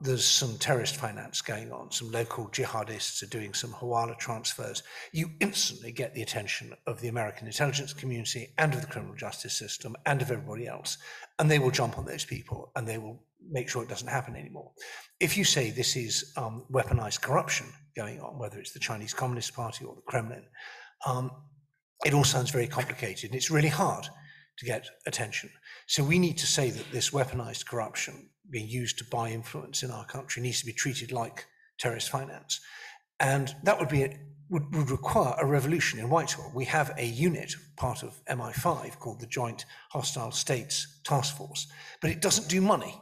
There's some terrorist finance going on. Some local jihadists are doing some hawala transfers. You instantly get the attention of the American intelligence community and of the criminal justice system and of everybody else. And they will jump on those people and they will make sure it doesn't happen anymore. If you say this is weaponized corruption going on, whether it's the Chinese Communist Party or the Kremlin, it all sounds very complicated and it's really hard to get attention. So we need to say that this weaponized corruption being used to buy influence in our country needs to be treated like terrorist finance. And that would require a revolution in Whitehall. We have a unit, part of MI5, called the Joint Hostile States Task Force, but it doesn't do money.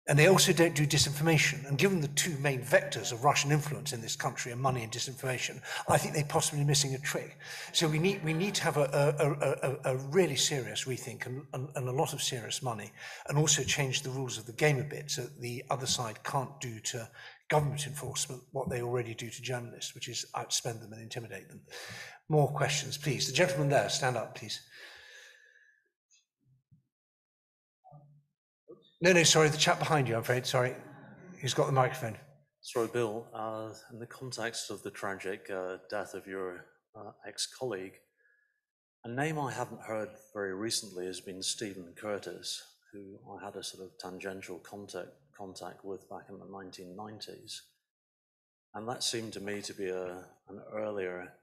And they also don't do disinformation. And given the two main vectors of Russian influence in this country are money and disinformation, I think they're possibly missing a trick. So we need to have a really serious rethink and a lot of serious money, and also change the rules of the game a bit so that the other side can't do to government enforcement what they already do to journalists, which is outspend them and intimidate them. More questions, please. The gentleman there, stand up, please. No, sorry, the chap behind you, I'm afraid, sorry. Who's got the microphone? Sorry, Bill, in the context of the tragic death of your ex-colleague, a name I haven't heard very recently has been Stephen Curtis, who I had a sort of tangential contact with back in the 1990s. And that seemed to me to be an earlier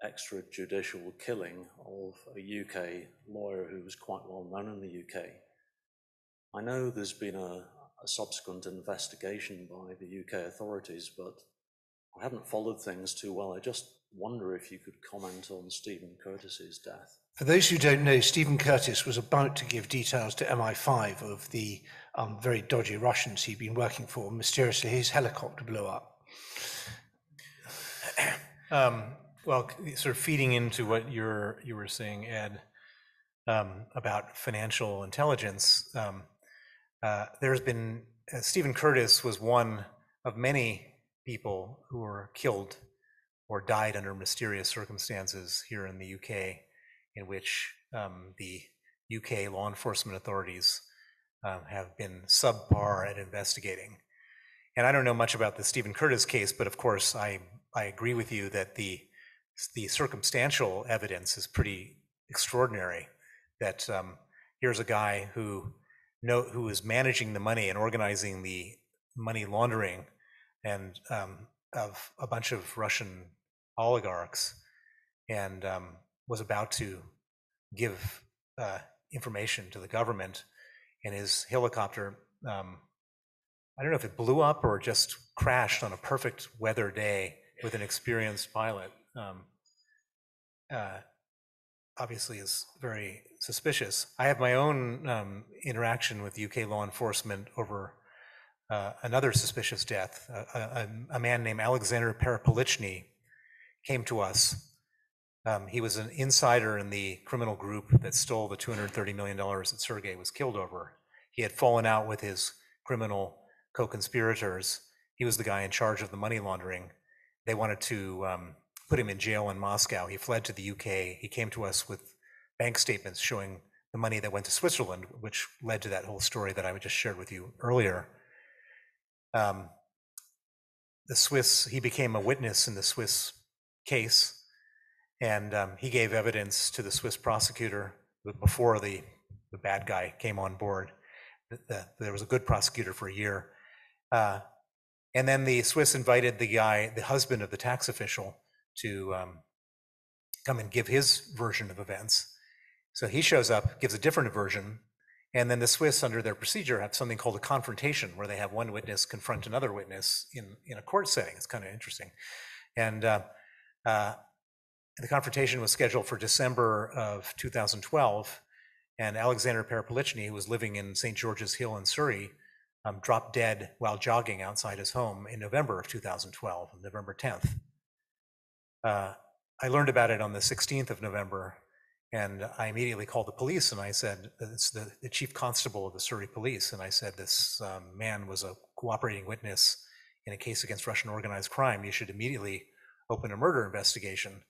extrajudicial killing of a UK lawyer who was quite well known in the UK. I know there's been a subsequent investigation by the UK authorities, but I haven't followed things too well. I just wonder if you could comment on Stephen Curtis's death. For those who don't know, Stephen Curtis was about to give details to MI5 of the very dodgy Russians he'd been working for. Mysteriously, his helicopter blew up. Well, sort of feeding into what you were saying, Ed, about financial intelligence, there's been, Stephen Curtis was one of many people who were killed or died under mysterious circumstances here in the UK, in which the UK law enforcement authorities have been subpar at investigating. And I don't know much about the Stephen Curtis case, but of course I agree with you that the circumstantial evidence is pretty extraordinary, that here's a guy who is managing the money and organizing the money laundering and of a bunch of Russian oligarchs, and was about to give information to the government, and his helicopter, I don't know if it blew up or just crashed on a perfect weather day with an experienced pilot. Obviously is very suspicious. I have my own interaction with UK law enforcement over another suspicious death. A man named Alexander Parapolichny came to us. He was an insider in the criminal group that stole the $230 million that Sergei was killed over. He had fallen out with his criminal co-conspirators. He was the guy in charge of the money laundering. They wanted to put him in jail in Moscow. He fled to the UK. He came to us with bank statements showing the money that went to Switzerland, which led to that whole story that I just shared with you earlier. He became a witness in the Swiss case, and he gave evidence to the Swiss prosecutor before the bad guy came on board. There was a good prosecutor for a year. And then the Swiss invited the husband of the tax official, to come and give his version of events. So he shows up, gives a different version, and then the Swiss, under their procedure, have something called a confrontation, where they have one witness confront another witness in a court setting. It's kind of interesting. And the confrontation was scheduled for December of 2012, and Alexander Parapolichny, who was living in St. George's Hill in Surrey, dropped dead while jogging outside his home in November of 2012, November 10th. I learned about it on the 16th of November, and I immediately called the police, and I said, it's the chief constable of the Surrey police, and I said, this man was a cooperating witness in a case against Russian organized crime. You should immediately open a murder investigation.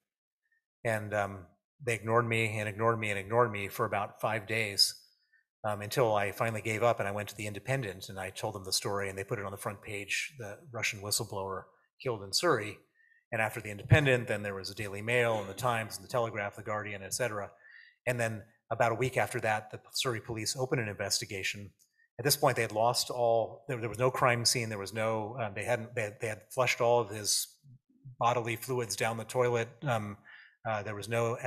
And they ignored me and ignored me and ignored me for about 5 days. until I finally gave up and I went to the Independent and I told them the story and they put it on the front page, the Russian whistleblower killed in Surrey. And after the Independent, then there was the Daily Mail and the Times and the Telegraph, the Guardian, etc. And then about a week after that, the Surrey police opened an investigation. At this point, they had lost all, there was no crime scene, there was no, they had flushed all of his bodily fluids down the toilet. There was no,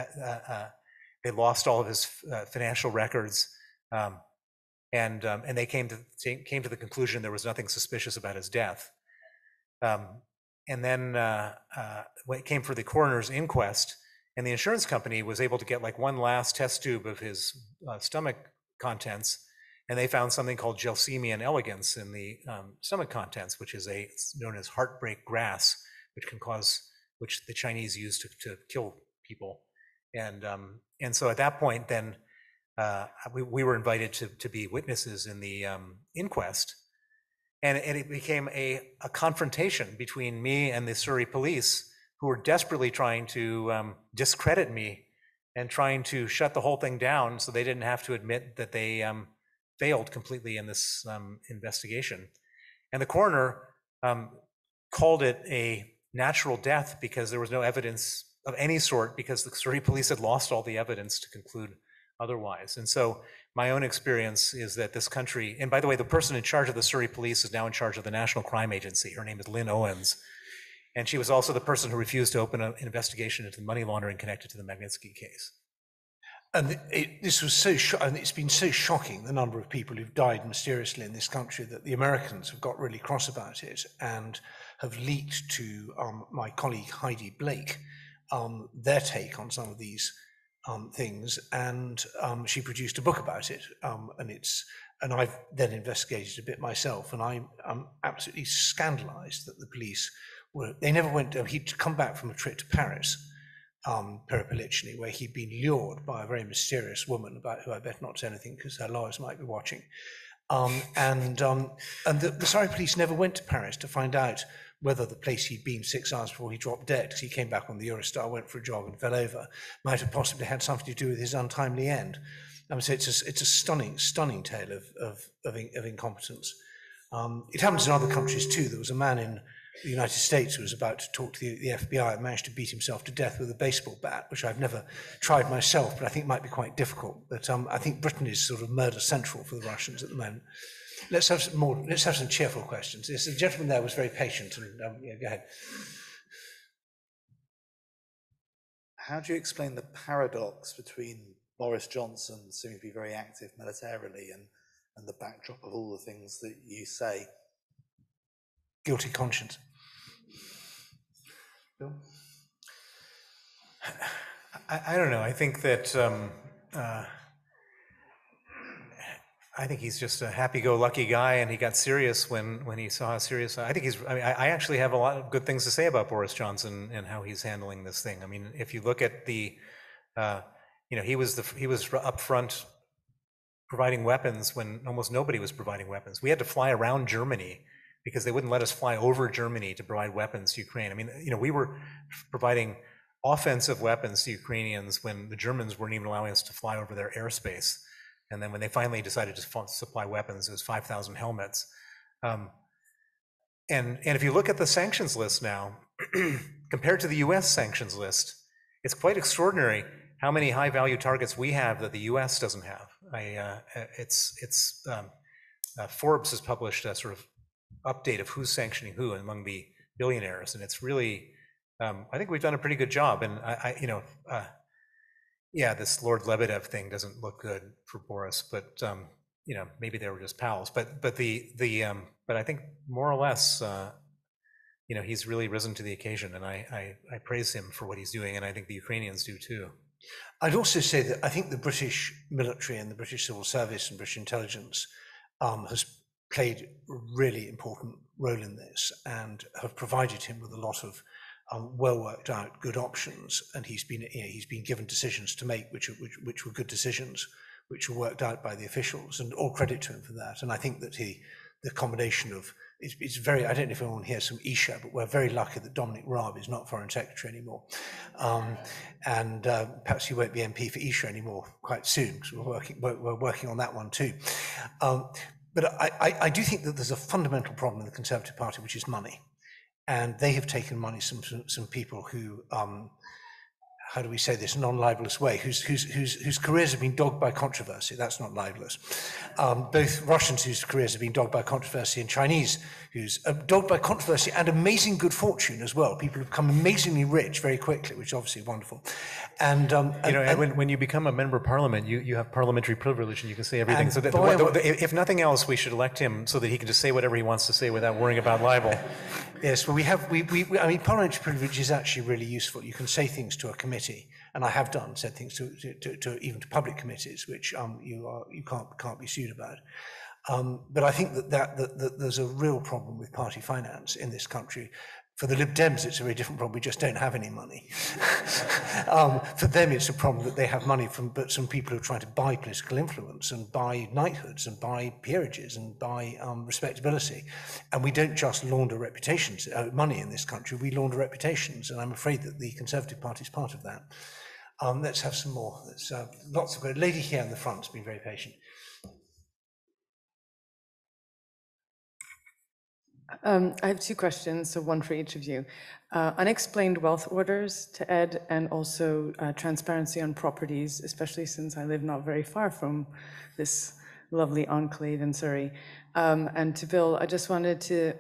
they lost all of his financial records. And they came to the conclusion there was nothing suspicious about his death. And then when it came for the coroner's inquest, and the insurance company was able to get like one last test tube of his stomach contents, and they found something called Gelsemium elegans in the stomach contents, which is known as heartbreak grass, which the Chinese use to kill people. And so at that point, then we were invited to be witnesses in the inquest. And it became a confrontation between me and the Surrey police, who were desperately trying to discredit me and trying to shut the whole thing down so they didn't have to admit that they failed completely in this investigation. And the coroner called it a natural death because there was no evidence of any sort, because the Surrey police had lost all the evidence to conclude otherwise. And so my own experience is that this country, and by the way, the person in charge of the Surrey police is now in charge of the National Crime Agency. Her name is Lynn Owens. And she was also the person who refused to open an investigation into money laundering connected to the Magnitsky case. And this was and it's been so shocking, the number of people who've died mysteriously in this country, that the Americans have got really cross about it and have leaked to my colleague Heidi Blake their take on some of these things, and she produced a book about it, and I've then investigated a bit myself, and I'm absolutely scandalized that the police they never went. He'd come back from a trip to Paris, peripolitically, where he'd been lured by a very mysterious woman about who I better not say anything because her lawyers might be watching, and the Surrey police never went to Paris to find out whether the place he'd been 6 hours before he dropped dead, because he came back on the Eurostar, went for a jog and fell over, might have possibly had something to do with his untimely end. So it's a stunning tale of incompetence. It happens in other countries too. There was a man in the United States who was about to talk to the FBI and managed to beat himself to death with a baseball bat, which I've never tried myself, but I think might be quite difficult. But I think Britain is sort of murder central for the Russians at the moment. Let's have some cheerful questions. Yes, the gentleman there was very patient, and yeah, go ahead. How do you explain the paradox between Boris Johnson seeming to be very active militarily and the backdrop of all the things that you say? Guilty conscience. Bill? I don't know. I think that I think he's just a happy-go-lucky guy, and he got serious when he saw how serious. I think I actually have a lot of good things to say about Boris Johnson and how he's handling this thing. I mean, if you look at the, he was up front providing weapons when almost nobody was providing weapons. We had to fly around Germany because they wouldn't let us fly over Germany to provide weapons to Ukraine. I mean, we were providing offensive weapons to Ukrainians when the Germans weren't even allowing us to fly over their airspace. And then when they finally decided to supply weapons, it was 5,000 helmets. And if you look at the sanctions list now, compared to the US sanctions list, it's quite extraordinary how many high-value targets we have that the US doesn't have. Forbes has published a sort of update of who's sanctioning who among the billionaires, and it's really, I think we've done a pretty good job. And yeah, this Lord Lebedev thing doesn't look good for Boris, but maybe they were just pals. But I think more or less, he's really risen to the occasion, and I praise him for what he's doing, and I think the Ukrainians do too. I'd also say that I think the British military and the British civil service and British intelligence has played a really important role in this and have provided him with a lot of well worked out good options, and he's been given decisions to make which were good decisions, which were worked out by the officials, and all credit to him for that. And I think that the combination of it's very, I don't know if anyone here is from Isha, but we're very lucky that Dominic Raab is not Foreign Secretary anymore. And perhaps he won't be MP for Isha anymore quite soon, because we're working on that one too. But I do think that there's a fundamental problem in the Conservative Party, which is money. And they have taken money from some people who, how do we say this, non-libelous way, whose careers have been dogged by controversy. That's not libelous. Both Russians whose careers have been dogged by controversy and Chinese who's dogged by controversy and amazing good fortune as well. People have become amazingly rich very quickly, which is obviously wonderful. And when you become a member of parliament, you have parliamentary privilege and you can say everything. So that, if nothing else, we should elect him so that he can just say whatever he wants to say without worrying about libel. Yes, well, I mean, parliamentary privilege is actually really useful. You can say things to a committee, and I have said things to even to public committees, which you can't be sued about. But I think that there's a real problem with party finance in this country. For the Lib Dems, it's a very different problem. We just don't have any money. For them, it's a problem that they have money from some people who are trying to buy political influence and buy knighthoods and buy peerages and buy respectability. And we don't just launder reputations, money in this country. We launder reputations, and I'm afraid that the Conservative Party is part of that. Let's have some more. Lots of good. Lady here in the front has been very patient. I have two questions, so one for each of you. Unexplained wealth orders to Ed, and also transparency on properties, especially since I live not very far from this lovely enclave in Surrey. And to Bill, I just wanted to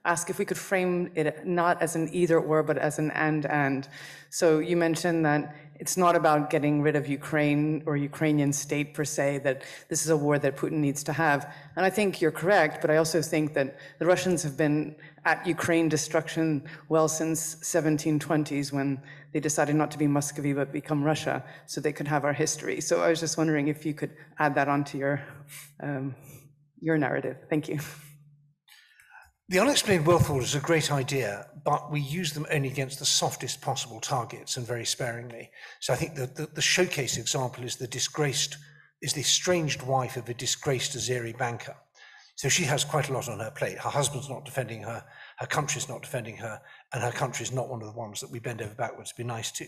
ask if we could frame it not as an either or, but as an and. So you mentioned that it's not about getting rid of Ukraine or Ukrainian state per se, that this is a war that Putin needs to have. And I think you're correct, but I also think that the Russians have been at Ukraine destruction well since 1720s, when they decided not to be Muscovy but become Russia, so they could have our history. So I was just wondering if you could add that onto your narrative. Thank you. The unexplained wealth order is a great idea, but we use them only against the softest possible targets and very sparingly. So I think that the showcase example is the estranged wife of a disgraced Azeri banker. So she has quite a lot on her plate. Her husband's not defending her, her country's not defending her, and her country's not one of the ones that we bend over backwards to be nice to.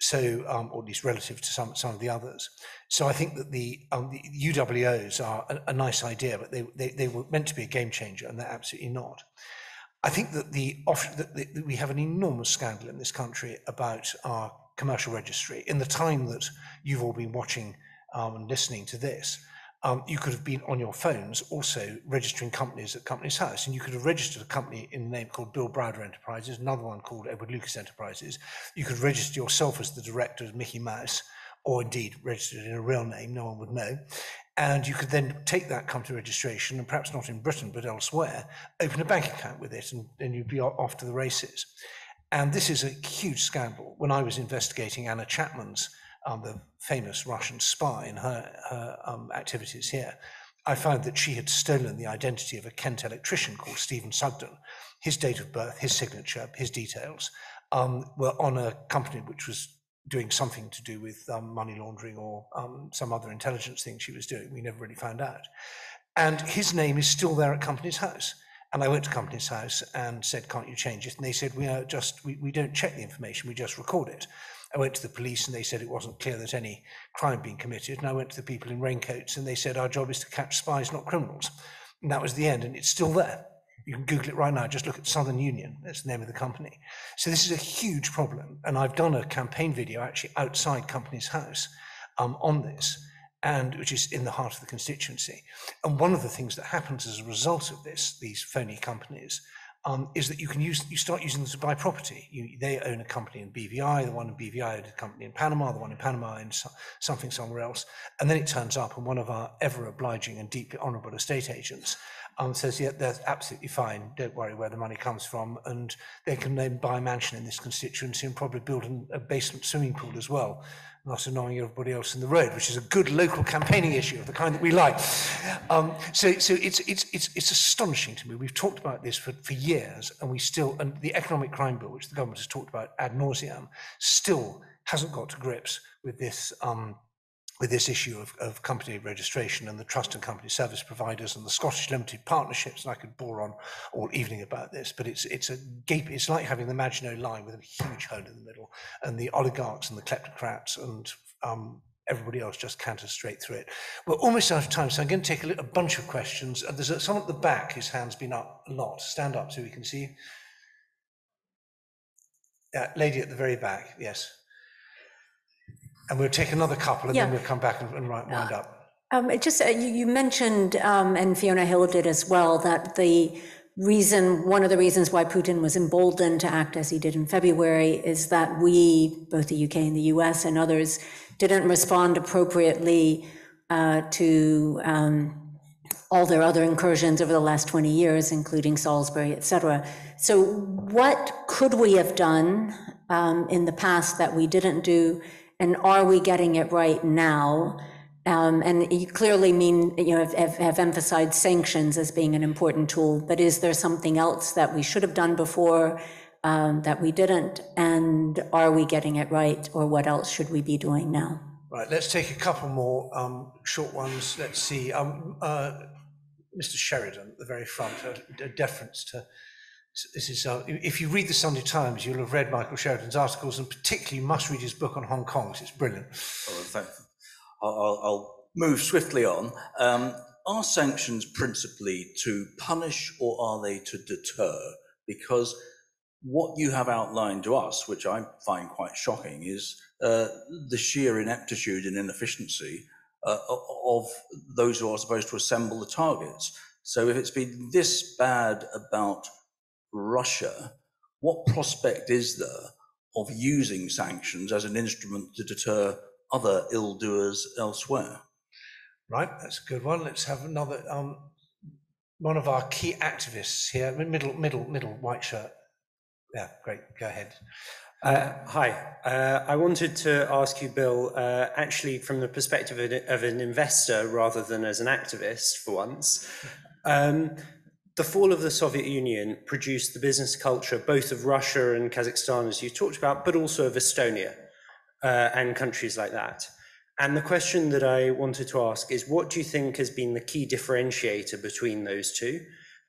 So, or at least relative to some of the others. So I think that the UWOs are a nice idea, but they were meant to be a game changer, and they're absolutely not. I think that we have an enormous scandal in this country about our commercial registry. In the time that you've all been watching and listening to this, you could have been on your phones also registering companies at Companies House, and you could have registered a company in a name called Bill Browder Enterprises, another one called Edward Lucas Enterprises. You could register yourself as the director of Mickey Mouse, or indeed registered in a real name, no one would know. And you could then take that company registration, and perhaps not in Britain but elsewhere, open a bank account with it, and you'd be off to the races. And this is a huge scandal. When I was investigating Anna Chapman's the famous Russian spy in her activities here, I found that she had stolen the identity of a Kent electrician called Stephen Sugden. His date of birth, his signature, his details were on a company which was doing something to do with money laundering or some other intelligence thing she was doing. We never really found out. And his name is still there at Companies House. And I went to Companies House and said, can't you change it? And they said, we don't check the information, we just record it. I went to the police and they said it wasn't clear that any crime being committed. And I went to the people in raincoats and they said, our job is to catch spies, not criminals. And that was the end, and it's still there. You can Google it right now, just look at Southern Union, that's the name of the company. So this is a huge problem. And I've done a campaign video actually outside Companies House on this, and which is in the heart of the constituency. And one of the things that happens as a result of this, these phony companies, is that you start using them to buy property. They own a company in BVI, the one in BVI owned a company in Panama, the one in Panama owned something somewhere else. And then it turns up and one of our ever obliging and deeply honourable estate agents says, yeah, that's absolutely fine, don't worry where the money comes from, and they can then buy a mansion in this constituency and probably build a basement swimming pool as well, not annoying everybody else in the road, which is a good local campaigning issue of the kind that we like. So it's astonishing to me. We've talked about this for years, and and the economic crime bill, which the government has talked about ad nauseam, still hasn't got to grips with this with this issue of company registration and the trust and company service providers and the Scottish limited partnerships, and I could bore on all evening about this, but it's a gape. It's like having the Maginot Line with a huge hole in the middle, and the oligarchs and the kleptocrats and everybody else just canters straight through it. We're almost out of time, so I'm going to take a bunch of questions. There's someone at the back whose hand's been up a lot. Stand up so we can see you. Lady at the very back, yes. And we'll take another couple and then we'll come back and wind up. You mentioned, and Fiona Hill did as well, that one of the reasons why Putin was emboldened to act as he did in February is that we, both the UK and the US and others, didn't respond appropriately to all their other incursions over the last 20 years, including Salisbury, et cetera. So what could we have done in the past that we didn't do, and are we getting it right now? And you clearly have emphasized sanctions as being an important tool, but is there something else that we should have done before that we didn't, and are we getting it right, or what else should we be doing now? Right, let's take a couple more short ones. Let's see. Mr. Sheridan at the very front, a deference to, this is, if you read the Sunday Times, you'll have read Michael Sheridan's articles, and particularly you must read his book on Hong Kong, because it's brilliant. I'll move swiftly on. Are sanctions principally to punish, or are they to deter? Because what you have outlined to us, which I find quite shocking, is the sheer ineptitude and inefficiency of those who are supposed to assemble the targets. So if it's been this bad about Russia, what prospect is there of using sanctions as an instrument to deter other ill-doers elsewhere? Right, that's a good one. Let's have another, one of our key activists here, middle white shirt. Yeah, great, go ahead. Hi, I wanted to ask you, Bill, actually from the perspective of an investor rather than as an activist for once. The fall of the Soviet Union produced the business culture both of Russia and Kazakhstan, as you talked about, but also of Estonia and countries like that. And the question that I wanted to ask is, what do you think has been the key differentiator between those two?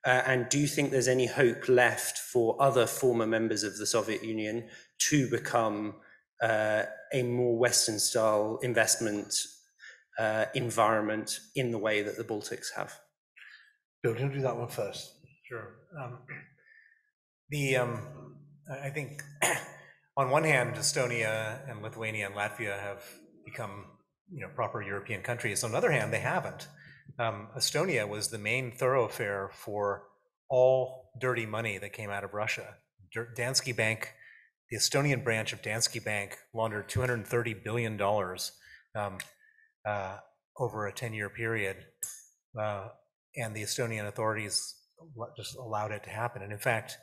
And do you think there's any hope left for other former members of the Soviet Union to become a more Western-style investment environment in the way that the Baltics have? Bill, do you want to do that one first? Sure. I think on one hand, Estonia and Lithuania and Latvia have become, proper European countries. On the other hand, they haven't. Estonia was the main thoroughfare for all dirty money that came out of Russia. Danske Bank, the Estonian branch of Danske Bank, laundered $230 billion over a 10-year period, and the Estonian authorities just allowed it to happen. And in fact,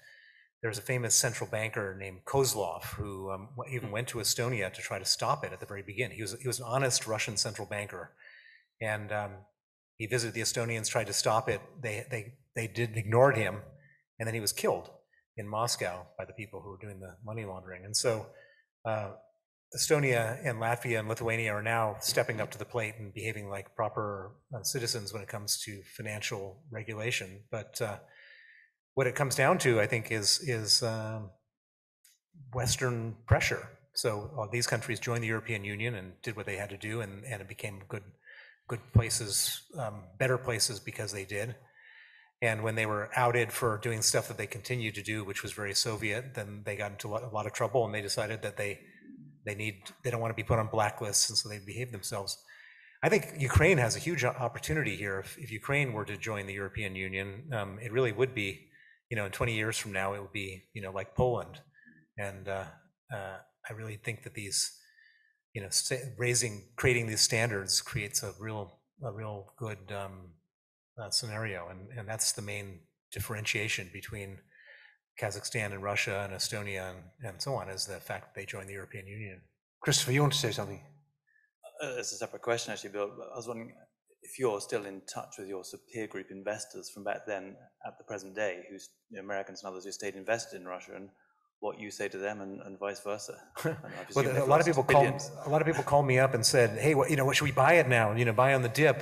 there's a famous central banker named Kozlov who even went to Estonia to try to stop it at the very beginning. He was an honest Russian central banker, and he visited the Estonians, tried to stop it. They ignored him, and then he was killed in Moscow by the people who were doing the money laundering. And so Estonia and Latvia and Lithuania are now stepping up to the plate and behaving like proper citizens when it comes to financial regulation. But what it comes down to, I think, is Western pressure. So these countries joined the European Union and did what they had to do, and it became good places, better places because they did. And when they were outed for doing stuff that they continued to do, which was very Soviet, then they got into a lot of trouble, and they decided that they don't want to be put on blacklists, and so they behaved themselves. I think Ukraine has a huge opportunity here. If Ukraine were to join the European Union, it really would be, in 20 years from now, it would be, like Poland. And I really think that these, creating these standards creates a real good scenario, and that's the main differentiation between Kazakhstan and Russia and Estonia and so on, is the fact that they joined the European Union. Christopher, you want to say something? It's a separate question, actually, Bill. I was wondering if you're still in touch with your peer group investors from back then at the present day, who's Americans and others who stayed invested in Russia, and what you say to them and vice versa. Well, a lot of people called me up and said, "Hey, what should we buy it now? Buy on the dip."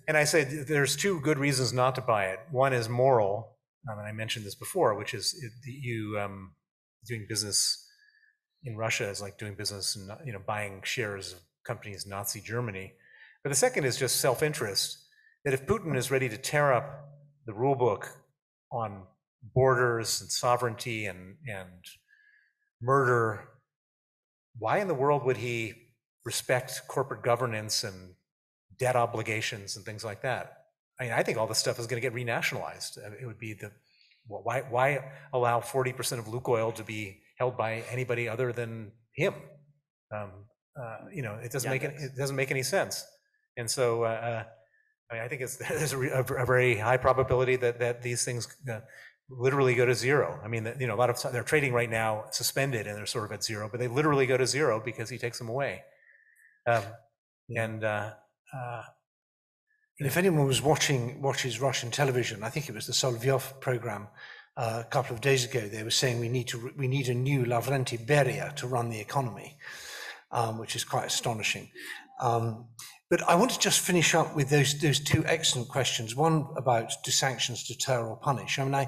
And I said, there's two good reasons not to buy it. One is moral, and I mentioned this before, which is doing business in Russia is like doing business and buying shares of companies in Nazi Germany. But the second is just self-interest. That if Putin is ready to tear up the rule book on borders and sovereignty and murder, why in the world would he respect corporate governance and debt obligations and things like that? I mean, I think all this stuff is going to get renationalized. It would be why allow 40% of Lukoil to be held by anybody other than him? It doesn't make any sense. And so I think there's a very high probability that these things literally go to zero. I mean, a lot of they're trading right now suspended and they're sort of at zero, but they literally go to zero because he takes them away. And if anyone watches Russian television, I think it was the Solovyov program a couple of days ago, they were saying we need a new Lavrenti Beria to run the economy, which is quite astonishing. But I want to just finish up with those two excellent questions. One about, do sanctions deter or punish? I mean,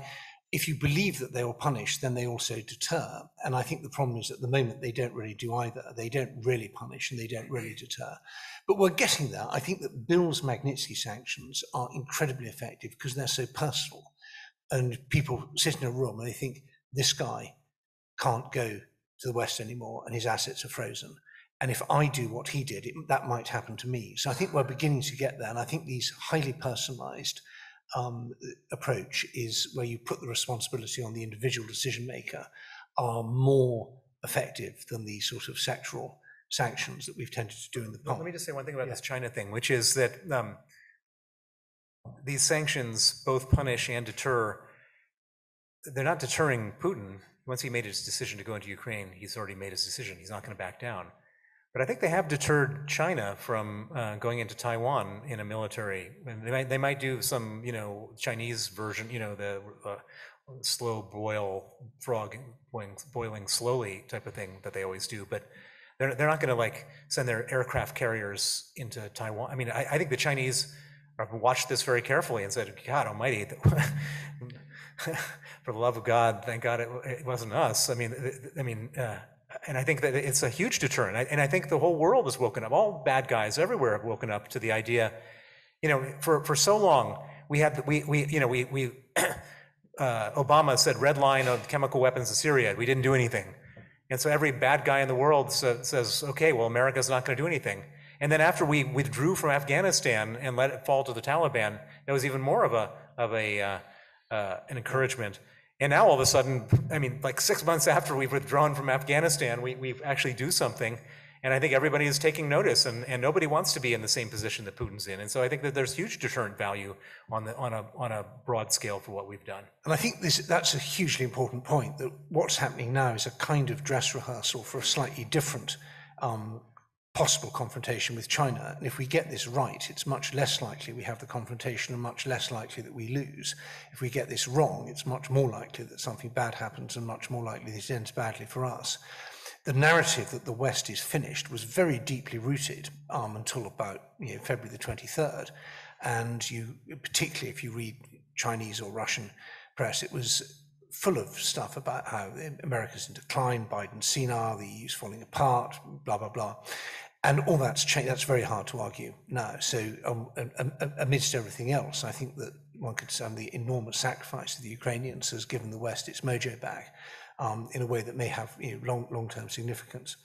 if you believe that they will punish, then they also deter. And I think the problem is at the moment they don't really do either. They don't really punish and they don't really deter. But we're getting there. I think that Bill's Magnitsky sanctions are incredibly effective because they're so personal. And people sit in a room and they think, this guy can't go to the West anymore and his assets are frozen. And if I do what he did, that might happen to me. So I think we're beginning to get there. And I think these highly personalized approach is where you put the responsibility on the individual decision maker are more effective than the sort of sectoral sanctions that we've tended to do in the past. Let me just say one thing about this China thing, which is that these sanctions both punish and deter. They're not deterring Putin. Once he made his decision to go into Ukraine, he's already made his decision. He's not going to back down. But I think they have deterred China from going into Taiwan in a military. And they might do some, Chinese version, the slow boil frog boiling slowly type of thing that they always do. But they're not going to send their aircraft carriers into Taiwan. I mean, I think the Chinese have watched this very carefully and said, God Almighty, for the love of God, thank God it wasn't us. And I think that it's a huge deterrent. And I think the whole world has woken up. All bad guys everywhere have woken up to the idea. For so long Obama said red line of chemical weapons in Syria. We didn't do anything. And so every bad guy in the world says, okay, well, America's not going to do anything. And then after we withdrew from Afghanistan and let it fall to the Taliban, there was even more of an encouragement. And now all of a sudden, 6 months after we've withdrawn from Afghanistan, we actually do something. And I think everybody is taking notice, and nobody wants to be in the same position that Putin's in. And so I think that there's huge deterrent value on a broad scale for what we've done. And I think that's a hugely important point, that what's happening now is a kind of dress rehearsal for a slightly different possible confrontation with China. And if we get this right, it's much less likely we have the confrontation and much less likely that we lose. If we get this wrong, it's much more likely that something bad happens and much more likely that it ends badly for us. The narrative that the West is finished was very deeply rooted until about February the 23rd. And particularly if you read Chinese or Russian press, it was full of stuff about how America's in decline, Biden's senile, the EU's falling apart, blah, blah, blah. And all that's changed. That's very hard to argue now. So amidst everything else, I think that one could say the enormous sacrifice of the Ukrainians has given the West its mojo back in a way that may have long-term significance.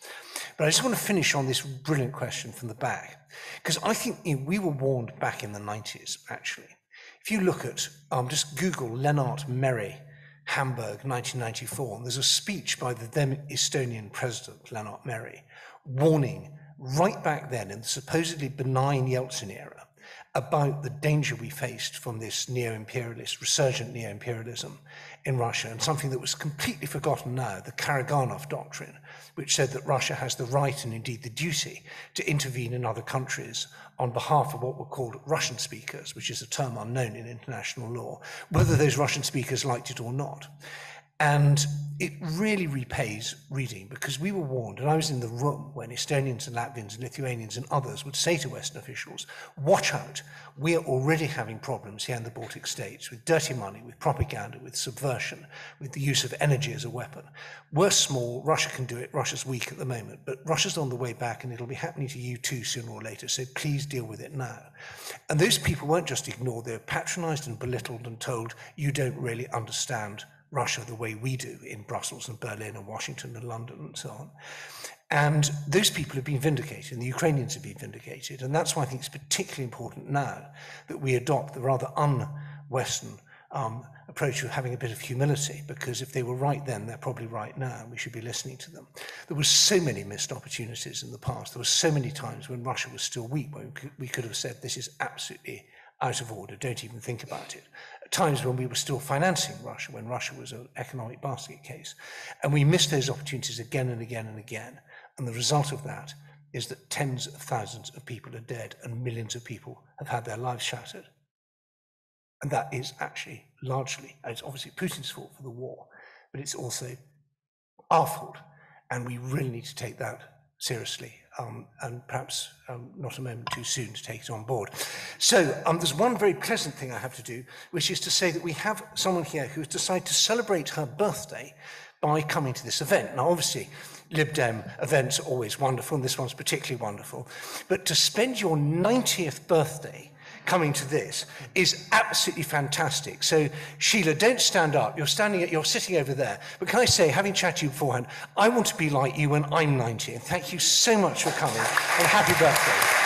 But I just want to finish on this brilliant question from the back, because I think we were warned back in the 90s, actually. If you look at, just Google Lennart Meri, Hamburg, 1994, and there's a speech by the then Estonian president, Lennart Meri, warning right back then in the supposedly benign Yeltsin era about the danger we faced from this neo-imperialist, resurgent neo-imperialism in Russia, and something that was completely forgotten now, the Karaganov doctrine, which said that Russia has the right and indeed the duty to intervene in other countries on behalf of what were called Russian speakers, which is a term unknown in international law, whether those Russian speakers liked it or not. And it really repays reading, because we were warned, and I was in the room when Estonians and Latvians and Lithuanians and others would say to Western officials, watch out, we are already having problems here in the Baltic states with dirty money, with propaganda, with subversion, with the use of energy as a weapon. We're small, Russia can do it, Russia's weak at the moment, but Russia's on the way back and it'll be happening to you too sooner or later, so please deal with it now. And those people weren't just ignored, they were patronized and belittled and told, you don't really understand Russia the way we do in Brussels and Berlin and Washington and London and so on. And those people have been vindicated, and the Ukrainians have been vindicated, and that's why I think it's particularly important now that we adopt the rather un-Western approach of having a bit of humility, because if they were right then, they're probably right now, and we should be listening to them. There were so many missed opportunities in the past. There were so many times when Russia was still weak, when we could have said, this is absolutely out of order, don't even think about it. Times when we were still financing Russia, when Russia was an economic basket case. And we missed those opportunities again and again and again. And the result of that is that tens of thousands of people are dead and millions of people have had their lives shattered. And that is actually largely, it's obviously Putin's fault for the war, but it's also our fault. And we really need to take that seriously, and perhaps not a moment too soon to take it on board. So there's one very pleasant thing I have to do, which is to say that we have someone here who has decided to celebrate her birthday by coming to this event. Now, obviously, Lib Dem events are always wonderful, and this one's particularly wonderful. But to spend your 90th birthday coming to this is absolutely fantastic. So, Sheila, don't stand up. You're sitting over there. But can I say, having chatted to you beforehand, I want to be like you when I'm 90. And thank you so much for coming, and happy birthday.